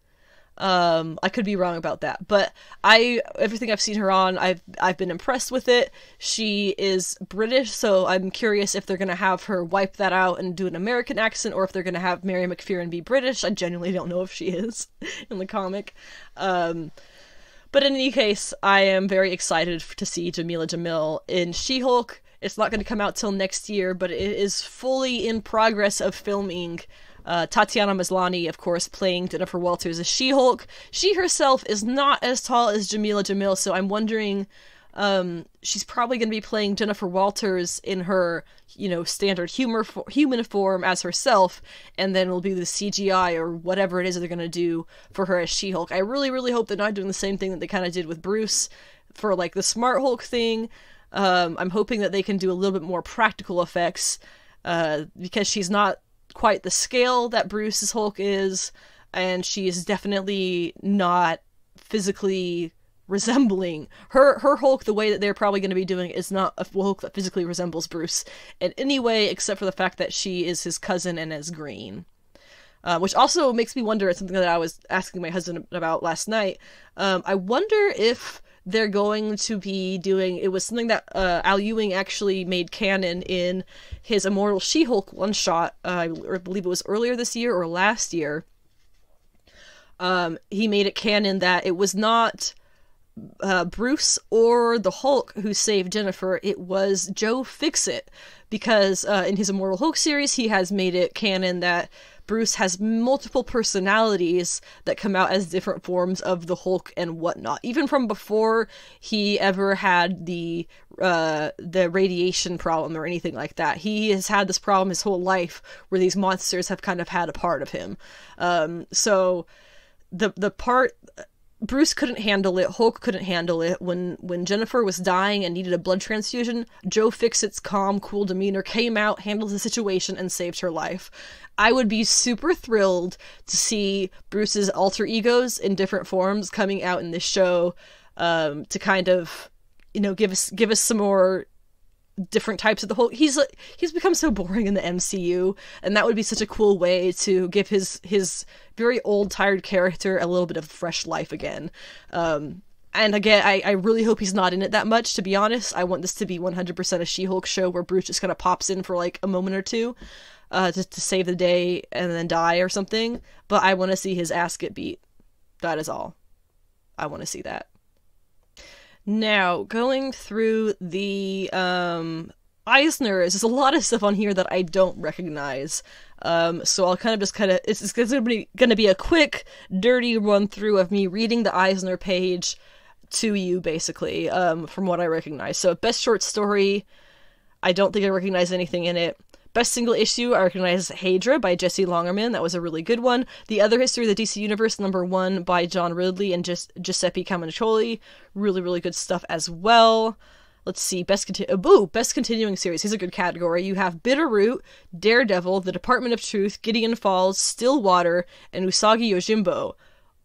[SPEAKER 1] I could be wrong about that, but everything I've seen her on, I've been impressed with it. She is British, so I'm curious if they're gonna have her wipe that out and do an American accent, or if they're gonna have Mary McPherson be British. I genuinely don't know if she is in the comic. But in any case, I am very excited to see Jamila Jamil in She-Hulk. It's not going to come out till next year, but it is fully in progress of filming. Tatiana Maslany, of course, playing Jennifer Walters as She-Hulk. She herself is not as tall as Jamila Jamil, so I'm wondering, she's probably going to be playing Jennifer Walters in her, standard human form as herself, and then will be the CGI or whatever it is that they're going to do for her as She-Hulk. I really, really hope they're not doing the same thing that they kind of did with Bruce for, like, the Smart Hulk thing. I'm hoping that they can do a little bit more practical effects, because she's not quite the scale that Bruce's Hulk is, and she is definitely not physically resembling her Hulk. The way that they're probably going to be doing it is not a Hulk that physically resembles Bruce in any way, except for the fact that she is his cousin and is green. Which also makes me wonder, it's something that I was asking my husband about last night. I wonder if they're going to be doing, it was something that Al Ewing actually made canon in his Immortal She-Hulk one-shot, I believe it was earlier this year or last year. He made it canon that it was not Bruce or the Hulk who saved Jennifer, it was Joe Fixit, because in his Immortal Hulk series he has made it canon that Bruce has multiple personalities that come out as different forms of the Hulk and whatnot, even from before he ever had the radiation problem or anything like that. He has had this problem his whole life where these monsters have kind of had a part of him. So the part Bruce couldn't handle it, Hulk couldn't handle it. When Jennifer was dying and needed a blood transfusion, Joe Fixit's calm, cool demeanor came out, handled the situation, and saved her life. I would be super thrilled to see Bruce's alter egos in different forms coming out in this show, to kind of, give us some more different types of the Hulk. He's become so boring in the MCU, and that would be such a cool way to give his very old, tired character a little bit of fresh life again. And again, I really hope he's not in it that much, to be honest. I want this to be 100% a She-Hulk show where Bruce just kind of pops in for like a moment or two, just to save the day and then die or something. But I want to see his ass get beat. That is all. I want to see that. Now, going through the Eisners, there's a lot of stuff on here that I don't recognize. So I'll it's going to be a quick, dirty run through of me reading the Eisner page to you, basically, from what I recognize. So, best short story, I don't think I recognize anything in it. Best single issue, I recognize Hydra by Jesse Longerman. That was a really good one. The Other History of the DC Universe, #1 by John Ridley and Giuseppe Camuncoli. Really, really good stuff as well. Let's see, best continuing series. Here's a good category. You have Bitterroot, Daredevil, The Department of Truth, Gideon Falls, Stillwater, and Usagi Yojimbo.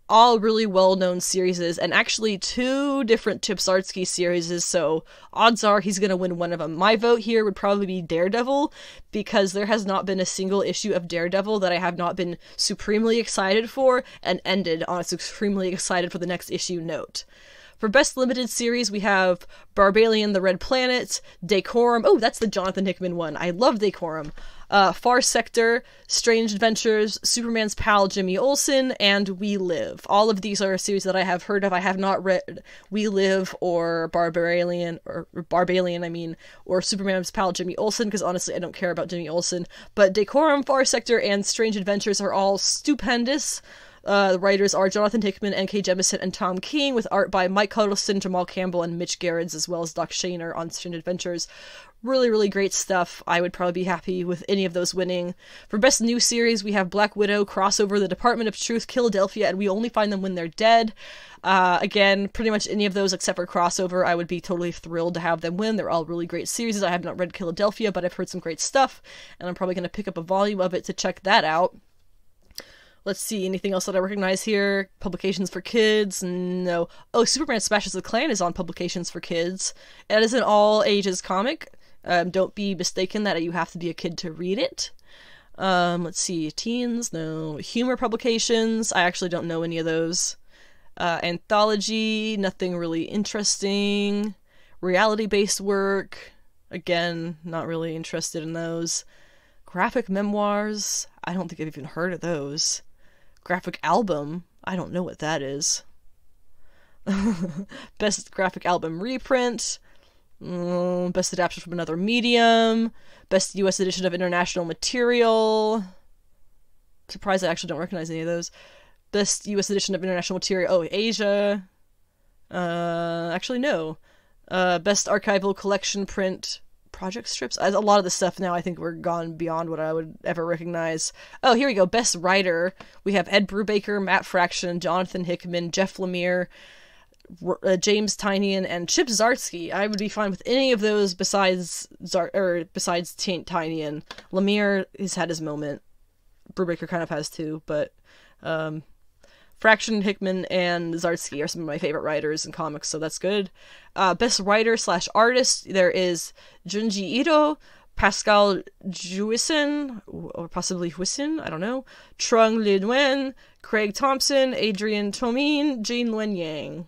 [SPEAKER 1] All really well-known series, and actually 2 different Chip Zdarsky series, so odds are he's going to win one of them. My vote here would probably be Daredevil, because there has not been a single issue of Daredevil that I have not been supremely excited for, and ended on a supremely excited for the next issue note. For Best Limited Series, we have Barbalian the Red Planet, Decorum. Oh, that's the Jonathan Hickman one. I love Decorum. Far Sector, Strange Adventures, Superman's Pal Jimmy Olsen, and We Live. All of these are a series that I have heard of. I have not read We Live or Barbalian, or Superman's Pal Jimmy Olsen, because honestly I don't care about Jimmy Olsen. But Decorum, Far Sector, and Strange Adventures are all stupendous. The writers are Jonathan Hickman, N.K. Jemisin, and Tom King, with art by Mike Huddleston, Jamal Campbell, and Mitch Gerrits, as well as Doc Shaner on Strange Adventures. Really, really great stuff. I would probably be happy with any of those winning. For Best New Series, we have Black Widow, Crossover, The Department of Truth, Philadelphia, and We Only Find Them When They're Dead. Again, pretty much any of those except for Crossover, I would be totally thrilled to have them win. They're all really great series. I have not read Philadelphia, but I've heard some great stuff, and I'm probably going to pick up a volume of it to check that out. Let's see, anything else that I recognize here? Publications for Kids? No. Oh, Superman Smashes the Klan is on Publications for Kids. It is an all-ages comic. Don't be mistaken that you have to be a kid to read it. Let's see, teens, no. Humor publications, I actually don't know any of those. Anthology, nothing really interesting. Reality-based work, again, not really interested in those. Graphic memoirs, I don't think I've even heard of those. Graphic album, I don't know what that is. Best graphic album reprint. Best adaptation from another medium. Best US edition of international material. Surprised I actually don't recognize any of those. Best US edition of international material. Oh, Asia. Actually, no. Best archival collection print project strips. A lot of the stuff now I think we're gone beyond what I would ever recognize. Oh, here we go. Best writer. We have Ed Brubaker, Matt Fraction, Jonathan Hickman, Jeff Lemire, James Tynion, and Chip Zdarsky. I would be fine with any of those besides Tynion. Lemire has had his moment. Brubaker kind of has too, but Fraction, Hickman, and Zdarsky are some of my favorite writers in comics, so that's good. Best writer / artist, there is Junji Ito, Pascal Jouisson, or possibly Huisson, I don't know, Trung Le Nguyen, Craig Thompson, Adrian Tomine, Jean Luen Yang.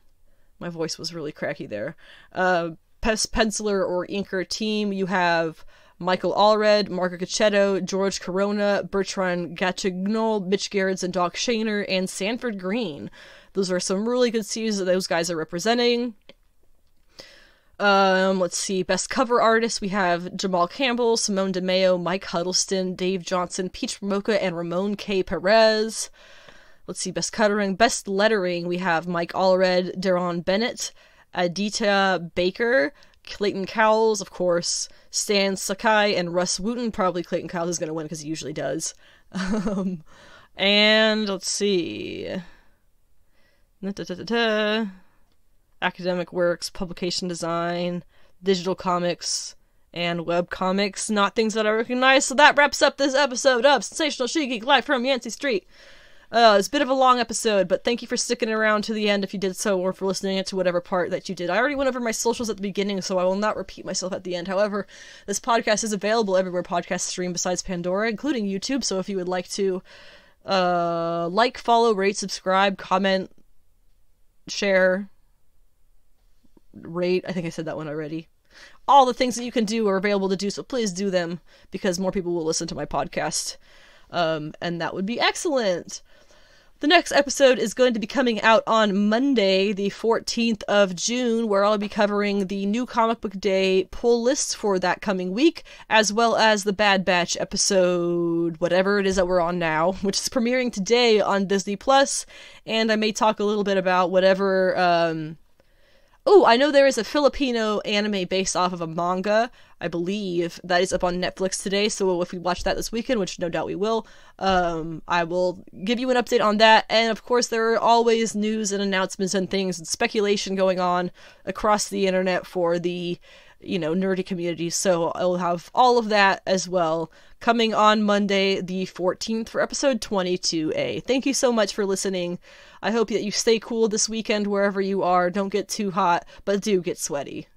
[SPEAKER 1] My voice was really cracky there. Best penciler or inker team, you have Michael Allred, Margaret Gacchetto, George Corona, Bertrand Gatignol, Mitch Gerrits, and Doc Shaner, and Sanford Green. Those are some really good series that those guys are representing. Let's see. Best cover artists, we have Jamal Campbell, Simone DeMeo, Mike Huddleston, Dave Johnson, Peach Mocha, and Ramon K. Perez. Let's see. Best coloring. Best lettering, we have Mike Allred, Deron Bennett, Aditya Baker, Clayton Cowles, of course, Stan Sakai, and Russ Wooten. Probably Clayton Cowles is going to win because he usually does. And let's see. Academic works, publication design, digital comics, and web comics. Not things that I recognize. So that wraps up this episode of Sensational She-Geek live from Yancey Street. It's a bit of a long episode, but thank you for sticking around to the end if you did so, or for listening to whatever part that you did. I already went over my socials at the beginning, so I will not repeat myself at the end. However, this podcast is available everywhere podcasts stream besides Pandora, including YouTube, so if you would like to like, follow, rate, subscribe, comment, share, rate, I think I said that one already. All the things that you can do are available to do, so please do them, because more people will listen to my podcast, and that would be excellent. The next episode is going to be coming out on Monday, the 14th of June, where I'll be covering the new Comic Book Day pull lists for that coming week, as well as the Bad Batch episode, whatever it is that we're on now, which is premiering today on Disney+, and I may talk a little bit about whatever, Oh, I know there is a Filipino anime based off of a manga, I believe, that is up on Netflix today, so if we watch that this weekend, which no doubt we will, I will give you an update on that, and of course there are always news and announcements and things and speculation going on across the internet for the, nerdy community, so I'll have all of that as well coming on Monday the 14th for episode 22A. Thank you so much for listening. I hope that you stay cool this weekend wherever you are. Don't get too hot, but do get sweaty.